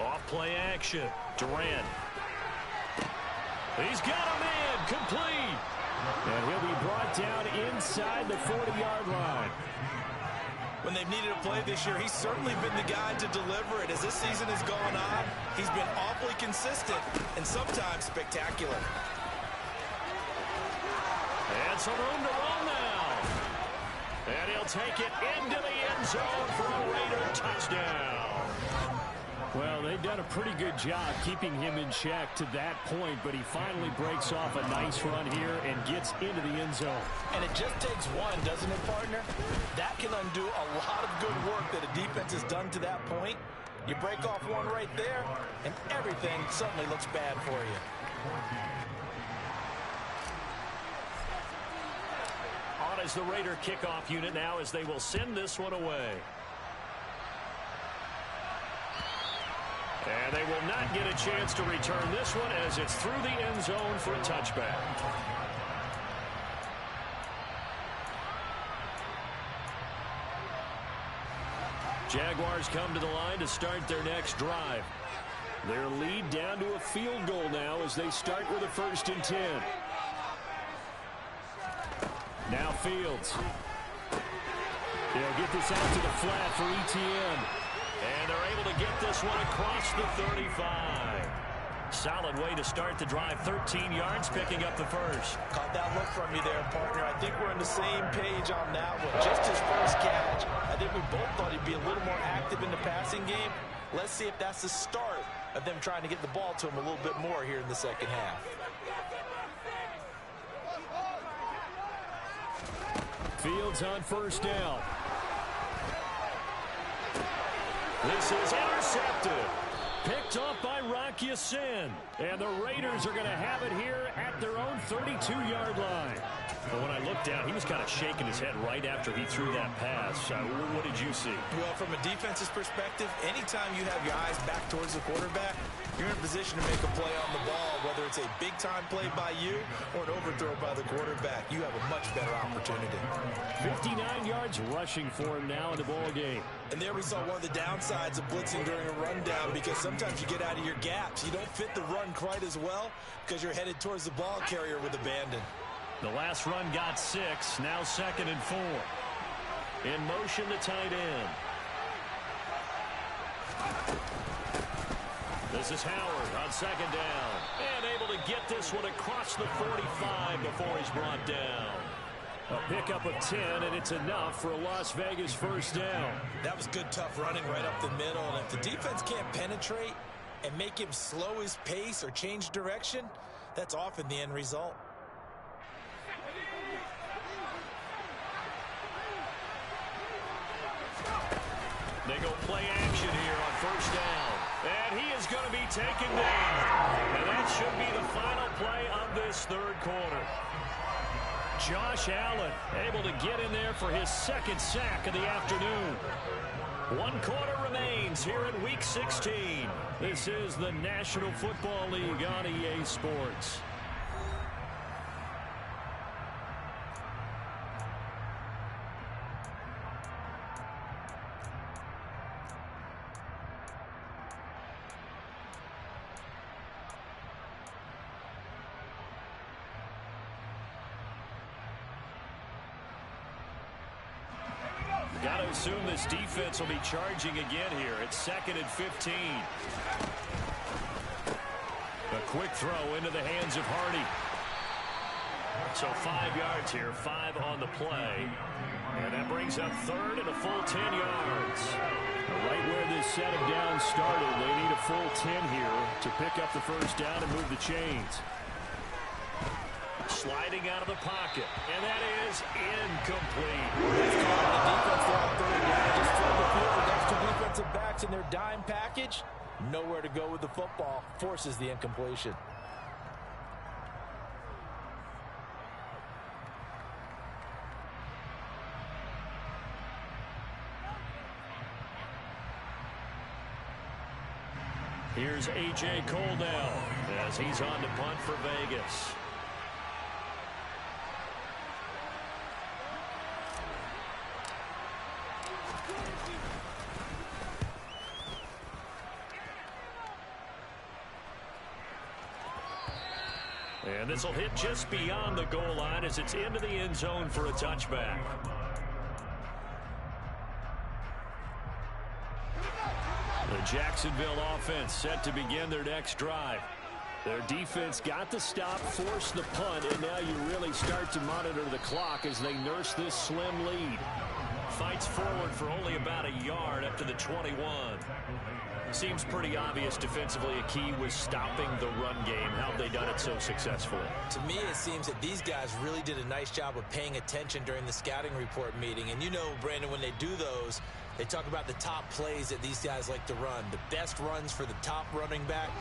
Off-play action. Durant. He's got a man. Complete. And he'll be brought down inside the 40-yard line. When they've needed a play this year, he's certainly been the guy to deliver it. As this season has gone on, he's been awfully consistent and sometimes spectacular. And some room to run now. And he'll take it into the end zone for a Raider touchdown. Well, they they've done a pretty good job keeping him in check to that point, but he finally breaks off a nice run here and gets into the end zone. And it just takes one, doesn't it, partner? That can undo a lot of good work that a defense has done to that point. You break off one right there, and everything suddenly looks bad for you. On as the Raider kickoff unit now as they will send this one away. And they will not get a chance to return this one as it's through the end zone for a touchback. Jaguars come to the line to start their next drive. Their lead down to a field goal now as they start with a 1st and 10. Now Fields. They'll get this out to the flat for Etienne. And they're able to get this one across the 35. Solid way to start the drive. 13 yards, picking up the first. Caught that look from you there, partner. I think we're on the same page on that one. Just his first catch. I think we both thought he'd be a little more active in the passing game. Let's see if that's the start of them trying to get the ball to him a little bit more here in the second half. Fields on 1st down. This is intercepted. Picked off by Rock Ya-Sin. And the Raiders are going to have it here at their own 32-yard line. But when I looked down, he was kind of shaking his head right after he threw that pass. What did you see? Well, from a defense's perspective, anytime you have your eyes back towards the quarterback, you're in a position to make a play on the ball, whether it's a big-time play by you or an overthrow by the quarterback. You have a much better opportunity. 59 yards rushing for him now in the ball game. And there we saw one of the downsides of blitzing during a rundown, because sometimes you get out of your gaps. You don't fit the run quite as well because you're headed towards the ball carrier with abandon. The last run got 6, now 2nd and 4. In motion, the tight end. This is Howard on 2nd down. And able to get this one across the 45 before he's brought down. A pickup of 10, and it's enough for a Las Vegas 1st down. That was good, tough running right up the middle. And if the defense can't penetrate and make him slow his pace or change direction, that's often the end result. They go play action here on 1st down. And he is going to be taken down. And that should be the final play of this 3rd quarter. Josh Allen able to get in there for his 2nd sack of the afternoon. 1 quarter remains here in Week 16. This is the National Football League on EA Sports. Got to assume this defense will be charging again here. It's 2nd and 15. A quick throw into the hands of Hardy. So 5 yards here, 5 on the play. And that brings up 3rd and a full 10 yards. Right where this set of downs started, they need a full 10 here to pick up the 1st down and move the chains. Sliding out of the pocket, and that is incomplete. They've caught the defense there on 3rd down. Just throw the field with those 2 defensive backs in their dime package. Nowhere to go with the football. Forces the incompletion. Here's A.J. Cole now as he's on to punt for Vegas. And this will hit just beyond the goal line as it's into the end zone for a touchback. The Jacksonville offense set to begin their next drive. Their defense got the stop, forced the punt, and now you really start to monitor the clock as they nurse this slim lead. Fights forward for only about a yard up to the 21. Seems pretty obvious defensively a key was stopping the run game. How have they done it so successfully? To me, it seems that these guys really did a nice job of paying attention during the scouting report meeting. And you know, Brandon, when they do those, they talk about the top plays that these guys like to run. The best runs for the top running back,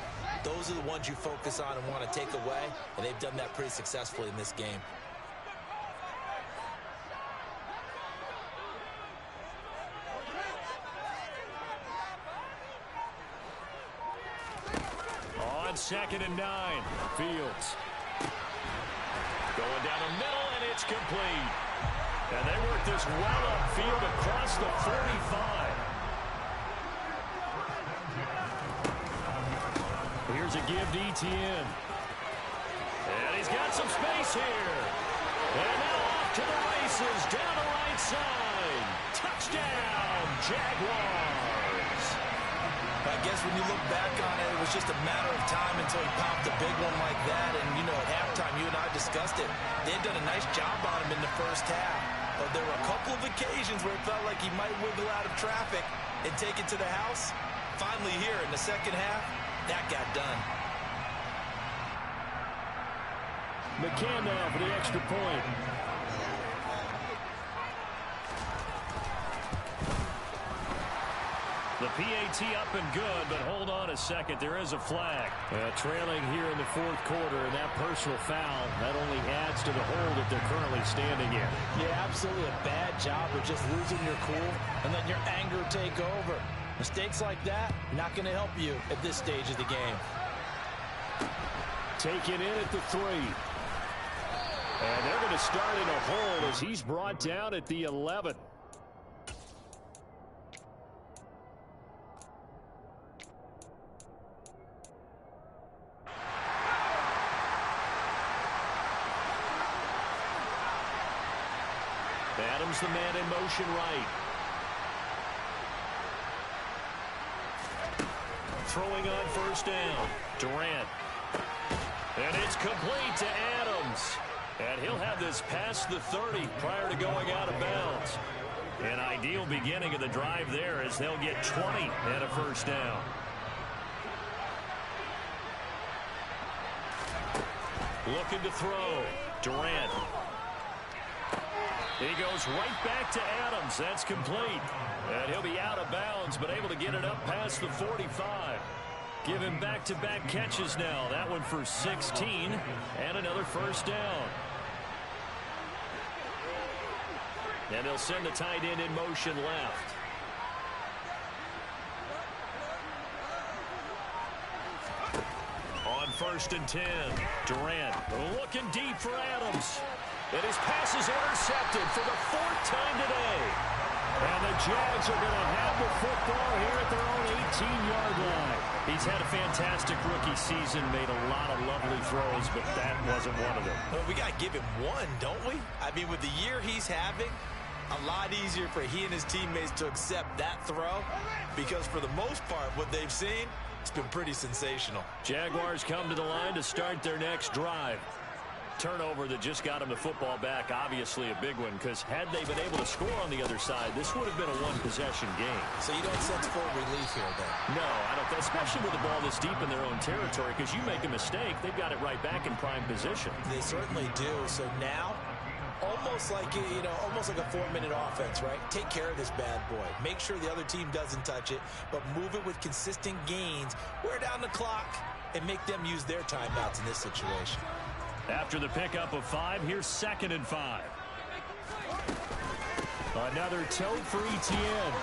those are the ones you focus on and want to take away. And they've done that pretty successfully in this game. On 2nd and 9, Fields. Going down the middle, and it's complete. And they work this well upfield across the 45. Here's a give to Etienne. And he's got some space here. And now off to the races, down the right side. Touchdown, Jaguars. I guess when you look back on it, it was just a matter of time until he popped a big one like that. And, you know, at halftime, you and I discussed it. They had done a nice job on him in the first half. But there were a couple of occasions where it felt like he might wiggle out of traffic and take it to the house. Finally here in the second half, that got done. McCann now for the extra point. The PAT up and good, but hold on a second. There is a flag. Trailing here in the fourth quarter, and that personal foul, that only adds to the hole that they're currently standing in. Yeah, absolutely a bad job of just losing your cool and letting your anger take over. Mistakes like that, not going to help you at this stage of the game. Taken in at the 3. And they're going to start in a hole as he's brought down at the 11. Adams the man in motion right. Throwing on first down. Durant. And it's complete to Adams. And he'll have this past the 30 prior to going out of bounds. An ideal beginning of the drive there as they'll get 20 and a first down. Looking to throw. Durant. He goes right back to Adams. That's complete. And he'll be out of bounds, but able to get it up past the 45. Give him back-to-back catches now. That one for 16 and another first down. And they'll send the tight end in motion left. On 1st and 10, Durant looking deep for Adams. And his pass is intercepted for the 4th time today. And the Jags are going to have the football here at their own 18-yard line. He's had a fantastic rookie season, made a lot of lovely throws, but that wasn't one of them. Well, we got to give him one, don't we? I mean, with the year he's having, a lot easier for he and his teammates to accept that throw because for the most part, what they've seen, it's been pretty sensational. Jaguars come to the line to start their next drive. Turnover that just got him the football back, obviously a big one, because had they been able to score on the other side, this would have been a one-possession game. So you don't sense full relief here, then? No, I don't, especially with the ball this deep in their own territory, because you make a mistake, they've got it right back in prime position. They certainly do. So now, almost like almost like a 4-minute offense, right? Take care of this bad boy. Make sure the other team doesn't touch it, but move it with consistent gains. Wear down the clock and make them use their timeouts in this situation. After the pickup of 5, here's 2nd and 5. Another tote for Etienne.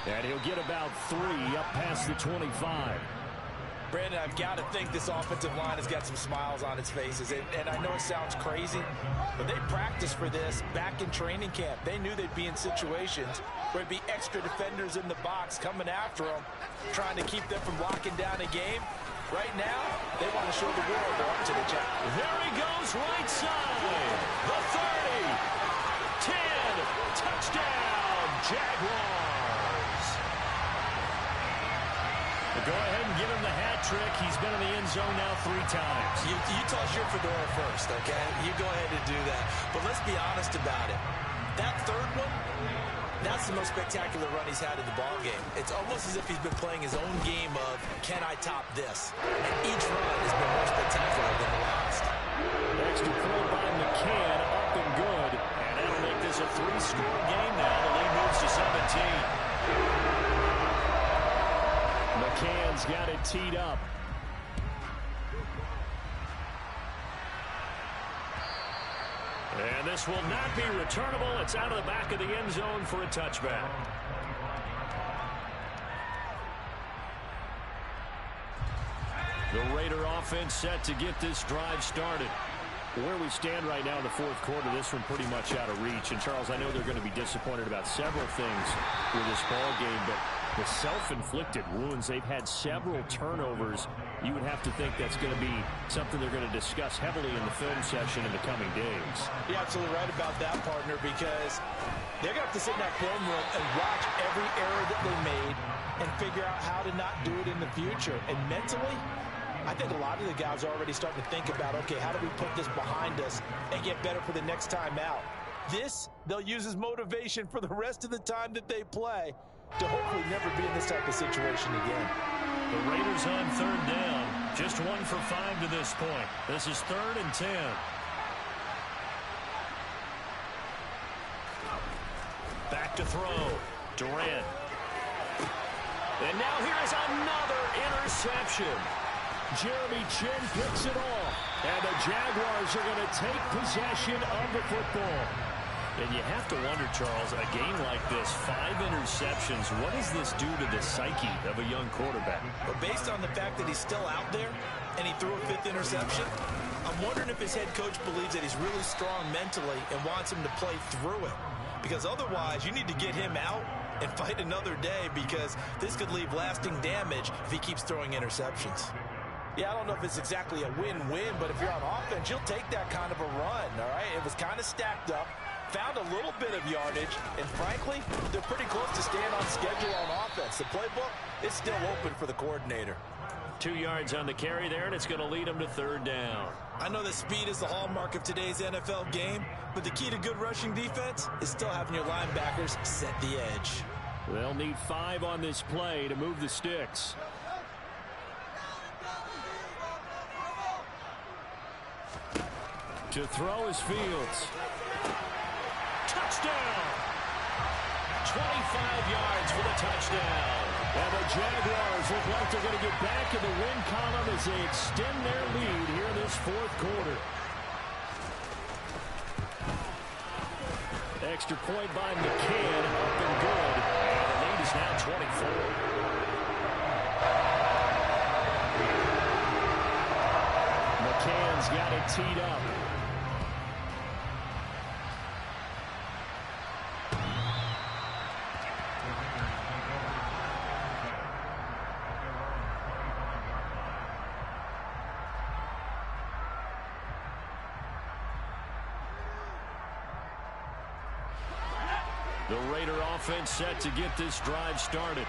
And he'll get about 3 up past the 25. Brandon, I've got to think this offensive line has got some smiles on its faces. And I know it sounds crazy, but they practiced for this back in training camp. They knew they'd be in situations where there'd be extra defenders in the box coming after them, trying to keep them from locking down a game. Right now, they want to show the world they're up to the job. There he goes, right side. The 30. 10. Touchdown, Jaguars. Go ahead and give him the hat trick. He's been in the end zone now 3 times. You toss your fedora first, okay? You go ahead and do that. But let's be honest about it. That third one, that's the most spectacular run he's had in the ball game. It's almost as if he's been playing his own game of, can I top this? And each run has been more spectacular than the last. Extra point by McCann, up and good. And that'll make this a 3-score game now. The lead moves to 17. McCann's got it teed up. And this will not be returnable. It's out of the back of the end zone for a touchback. The Raider offense set to get this drive started. Where we stand right now in the fourth quarter, this one pretty much out of reach. And, Charles, I know they're going to be disappointed about several things with this ball game, but the self-inflicted wounds, they've had several turnovers. You would have to think that's going to be something they're going to discuss heavily in the film session in the coming days. You're absolutely right about that, partner, because they're going to have to sit in that film room and watch every error that they made and figure out how to not do it in the future. And mentally, I think a lot of the guys are already starting to think about, okay, how do we put this behind us and get better for the next time out? This, they'll use as motivation for the rest of the time that they play to hopefully never be in this type of situation again. The Raiders on third down. Just 1 for 5 to this point. This is 3rd and 10. Back to throw. Durant. And now here is another interception. Jeremy Chinn picks it off. And the Jaguars are going to take possession of the football. And you have to wonder, Charles, a game like this, 5 interceptions, what does this do to the psyche of a young quarterback? But based on the fact that he's still out there and he threw a 5th interception, I'm wondering if his head coach believes that he's really strong mentally and wants him to play through it. Because otherwise, you need to get him out and fight another day, because this could leave lasting damage if he keeps throwing interceptions. Yeah, I don't know if it's exactly a win-win, but if you're on offense, you'll take that kind of a run, all right? It was kind of stacked up, found a little bit of yardage, and frankly, they're pretty close to staying on schedule on offense. The playbook is still open for the coordinator. 2 yards on the carry there, and it's going to lead them to 3rd down. I know that speed is the hallmark of today's NFL game, but the key to good rushing defense is still having your linebackers set the edge. They'll need 5 on this play to move the sticks. To throw is Fields. Touchdown! 25 yards for the touchdown. And the Jaguars look like they're going to get back in the win column as they extend their lead here in this fourth quarter. Extra point by McCann, up and good. And the lead is now 24. McCann's got it teed up. The Raider offense set to get this drive started.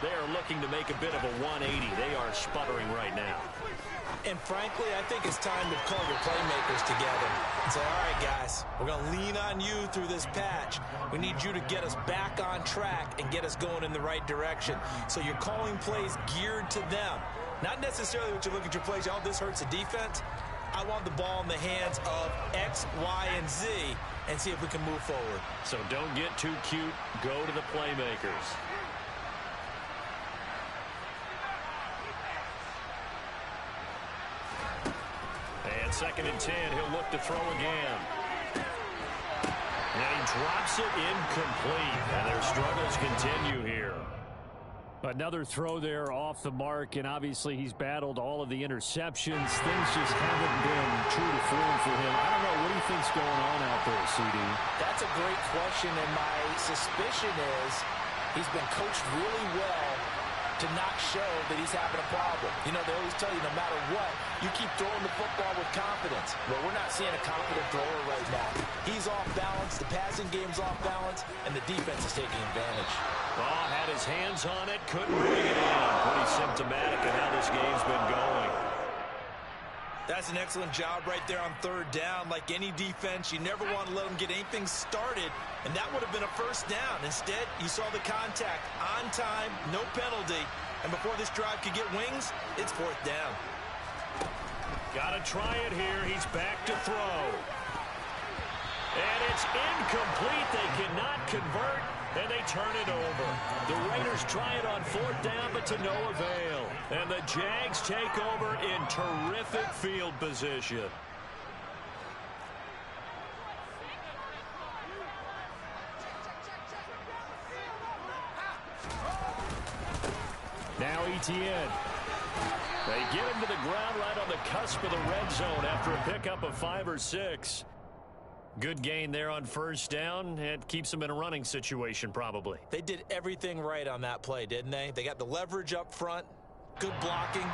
They are looking to make a bit of a 180. They are sputtering right now. And frankly, I think it's time to call your playmakers together and say, all right, guys, we're going to lean on you through this patch. We need you to get us back on track and get us going in the right direction. So you're calling plays geared to them. Not necessarily what you look at your plays, oh, this hurts the defense. I want the ball in the hands of X, Y, and Z and see if we can move forward. So don't get too cute. Go to the playmakers. And 2nd and 10, he'll look to throw again. And he drops it incomplete. And their struggles continue here. Another throw there off the mark, and obviously he's battled all of the interceptions. Things just haven't been true to form for him. I don't know. What do you think's going on out there, CD? That's a great question, and my suspicion is he's been coached really well to not show that he's having a problem. You know, they always tell you no matter what, you keep throwing the football with confidence. Well, we're not seeing a confident thrower right now. He's off balance, the passing game's off balance, and the defense is taking advantage. Ball had his hands on it, couldn't bring it in. Pretty symptomatic of how this game's been going. That's an excellent job right there on third down. Like any defense, you never want to let them get anything started, and that would have been a first down. Instead, you saw the contact on time, no penalty, and before this drive could get wings, it's fourth down. Got to try it here. He's back to throw. And it's incomplete. They cannot convert, and they turn it over. The Raiders try it on fourth down, but to no avail. And the Jags take over in terrific field position. Now Etienne. They get him to the ground right on the cusp of the red zone after a pickup of 5 or 6. Good gain there on first down. It keeps them in a running situation probably. They did everything right on that play, didn't they? They got the leverage up front, good blocking,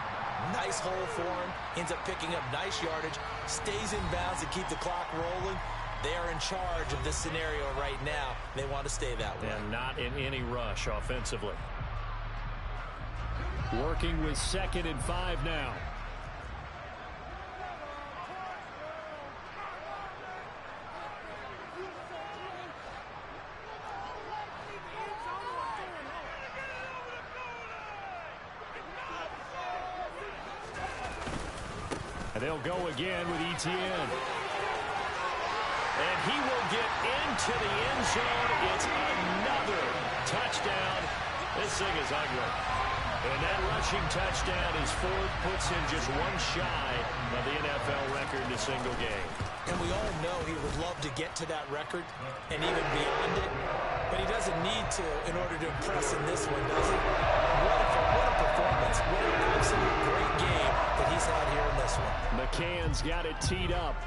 nice hole for him, ends up picking up nice yardage, stays in bounds to keep the clock rolling. They are in charge of this scenario right now. They want to stay that way. And not in any rush offensively. Working with 2nd and 5 now. And they'll go again with Etienne. And he will get into the end zone. It's another touchdown. This thing is ugly. And that rushing touchdown is 4th, puts him just one shy of the NFL record in a single game. And we all know he would love to get to that record and even beyond it, but he doesn't need to in order to impress in this one, does he? What a performance. What an absolute great game that he's had here in this one. McCann's got it teed up.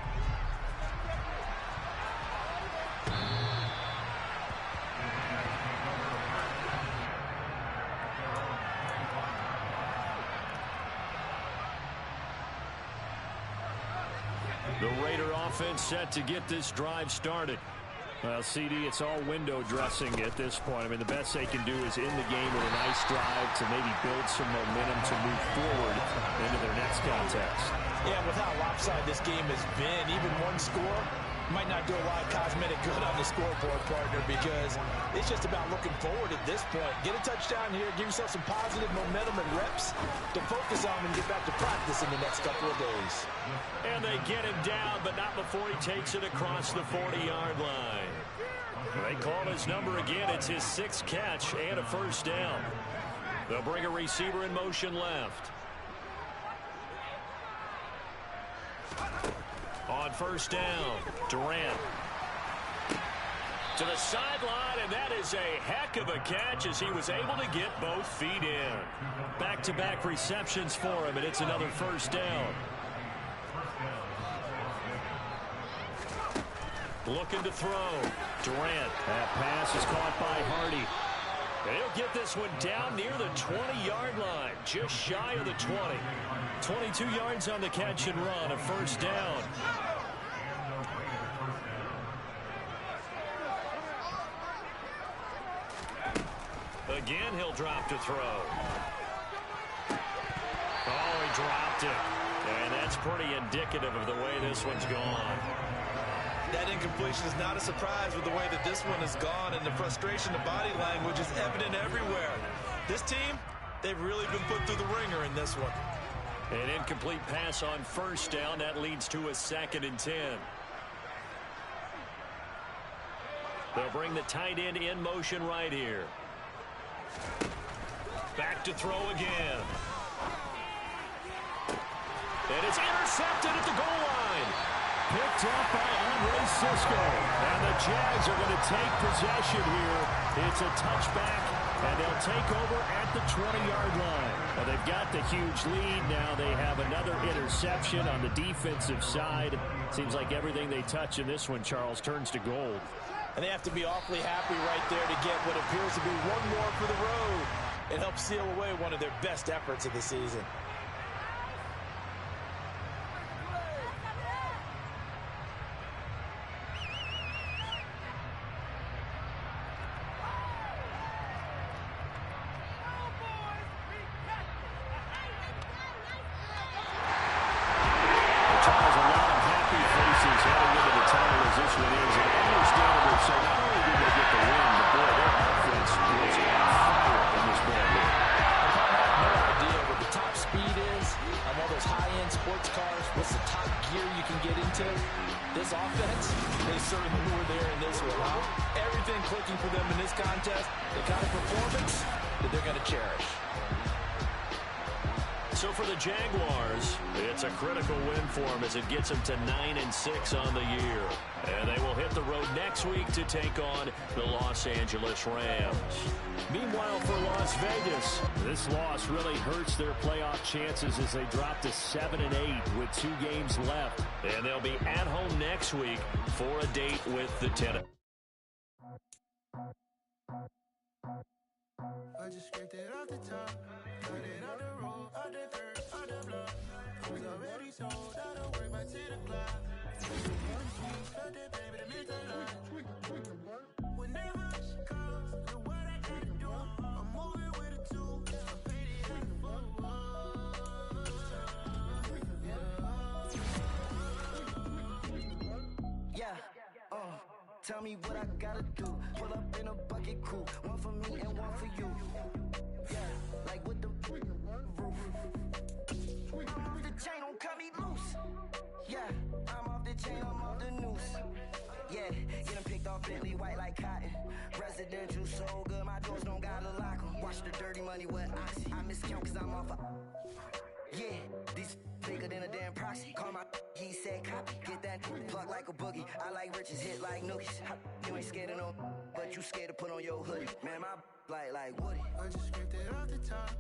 The Raider offense set to get this drive started. Well, CD, it's all window dressing at this point. I mean, the best they can do is end the game with a nice drive to maybe build some momentum to move forward into their next contest. Yeah, with how lopsided this game has been, even one score might not do a lot of cosmetic good on the scoreboard, partner, because it's just about looking forward at this point. Get a touchdown here, give yourself some positive momentum and reps to focus on and get back to practice in the next couple of days. And they get him down, but not before he takes it across the 40-yard line. They call his number again. It's his 6th catch and a first down. They'll bring a receiver in motion left. On first down, Durant to the sideline, and that is a heck of a catch as he was able to get both feet in. Back-to-back receptions for him, and it's another first down. Looking to throw. Durant. That pass is caught by Hardy. And he'll get this one down near the 20-yard line, just shy of the 20. 22 yards on the catch and run, a first down. Again, he'll drop to throw. Oh, he dropped it. And that's pretty indicative of the way this one's gone. That incompletion is not a surprise with the way that this one has gone, and the frustration of body language is evident everywhere. This team, they've really been put through the ringer in this one. An incomplete pass on first down. That leads to a 2nd and 10. They'll bring the tight end in motion right here. Back to throw again. And it's intercepted at the goal line. Picked up by Andre Cisco. And the Jags are going to take possession here. It's a touchback, and they'll take over at the 20-yard line. Well, they've got the huge lead. Now they have another interception on the defensive side. Seems like everything they touch in this one, Charles, turns to gold. And they have to be awfully happy right there to get what appears to be one more for the road. It helps seal away one of their best efforts of the season. sports cars, what's the top gear you can get into? This offense, they certainly were there in this one, huh? Everything clicking for them in this contest, the kind of performance that they're going to cherish. So for the Jaguars, it's a critical win for them as it gets them to 9-6 on the year. And they will hit the road next week to take on the Los Angeles Rams. Meanwhile, for Las Vegas, this loss really hurts their playoff chances as they drop to 7-8 with 2 games left. And they'll be at home next week for a date with the Tennessee. I just scraped it off the top, cut it on the road, on the dirt, on the block. I was already sold, I don't work by 10 o'clock. Felt that baby to make a lot. Whenever she calls, know what I gotta do. I'm moving with a two, I paid it at the football. Yeah, tell me what I gotta do. Pull up in a bucket crew, one for me and one for you. Yeah, like with the roof. I'm off the chain, don't cut me loose. Yeah, I'm off the chain, I'm off the noose. Yeah, get them picked off Bentley, white like cotton. Residential so good, my doors don't gotta lock them. Watch the dirty money with Oxy. I miscount cause I'm off a... Yeah, these bigger than a damn proxy. Call my he said copy. Get that plug like a boogie. I like riches, hit like nookies. You ain't scared of no, but you scared to put on your hoodie. Man, my like Woody. I just scraped it off the top,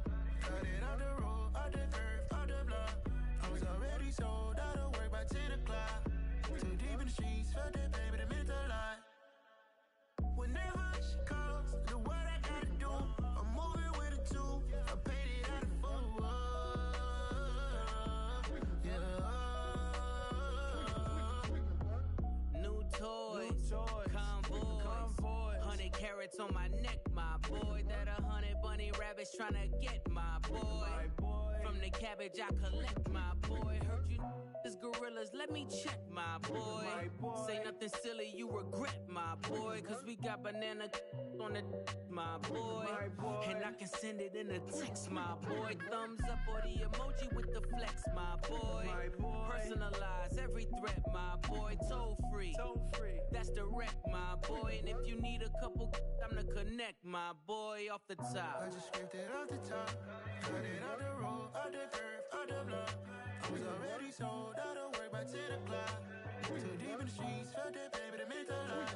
cut it on the road, on the curve, on the block. I was already sold, I don't work by 10 o'clock. Too deep in the streets, felt that baby to meant a lot. Whenever she calls, know what I gotta do. I'm moving with a two, I paid it at the football. New toys, convoy, 100 carats on my neck, my boy. That 100 bunny rabbits tryna get my boy. From the cabbage I collect, my boy. Heard you is gorillas, let me check, my boy. Say nothing silly, you regret, my boy. Cause we got banana on the my boy. And I can send it in a text, my boy. Thumbs up or the emoji with the flex, my boy. Personalize every threat, my boy. Toll free, that's direct, my boy. And if you need a couple, I'm to connect, my boy, off the top. I just scraped it off the top, cut it on the road, on the curve, on the block. I was already sold, I don't work by 10 o'clock. Too deep in the streets, felt that baby to meant a lot.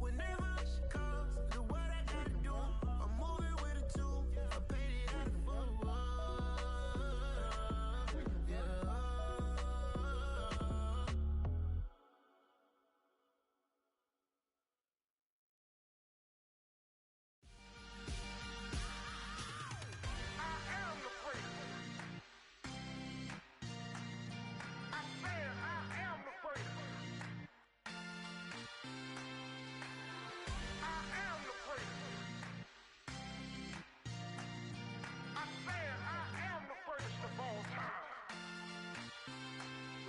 Whenever she calls, know what I gotta do. I'm moving with a two, I paid it at the football.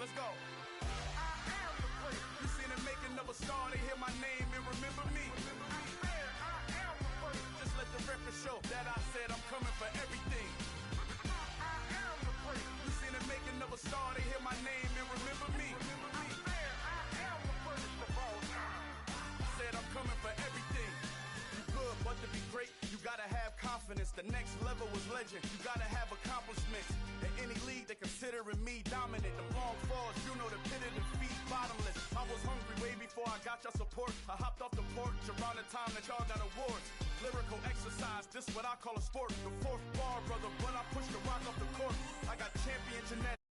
Let's go. I am the prince. You seen the making of a star, they hear my name and remember me. I am the prince. Just let the record show that I said I'm coming for everything. I am the prince. You seen the making of a star, they hear my name and remember me. I am the prince of all time. Said I'm coming for everything. You good, but to be great, you gotta have confidence. The next level was legend. You gotta have accomplishments. In any league, they considering me dominant. The long falls, you know the pit of defeat, bottomless. I was hungry way before I got your support. I hopped off the porch around the time that y'all got awards. Lyrical exercise, this what I call a sport. The fourth bar, brother, when I push the rock off the court. I got champion genetics.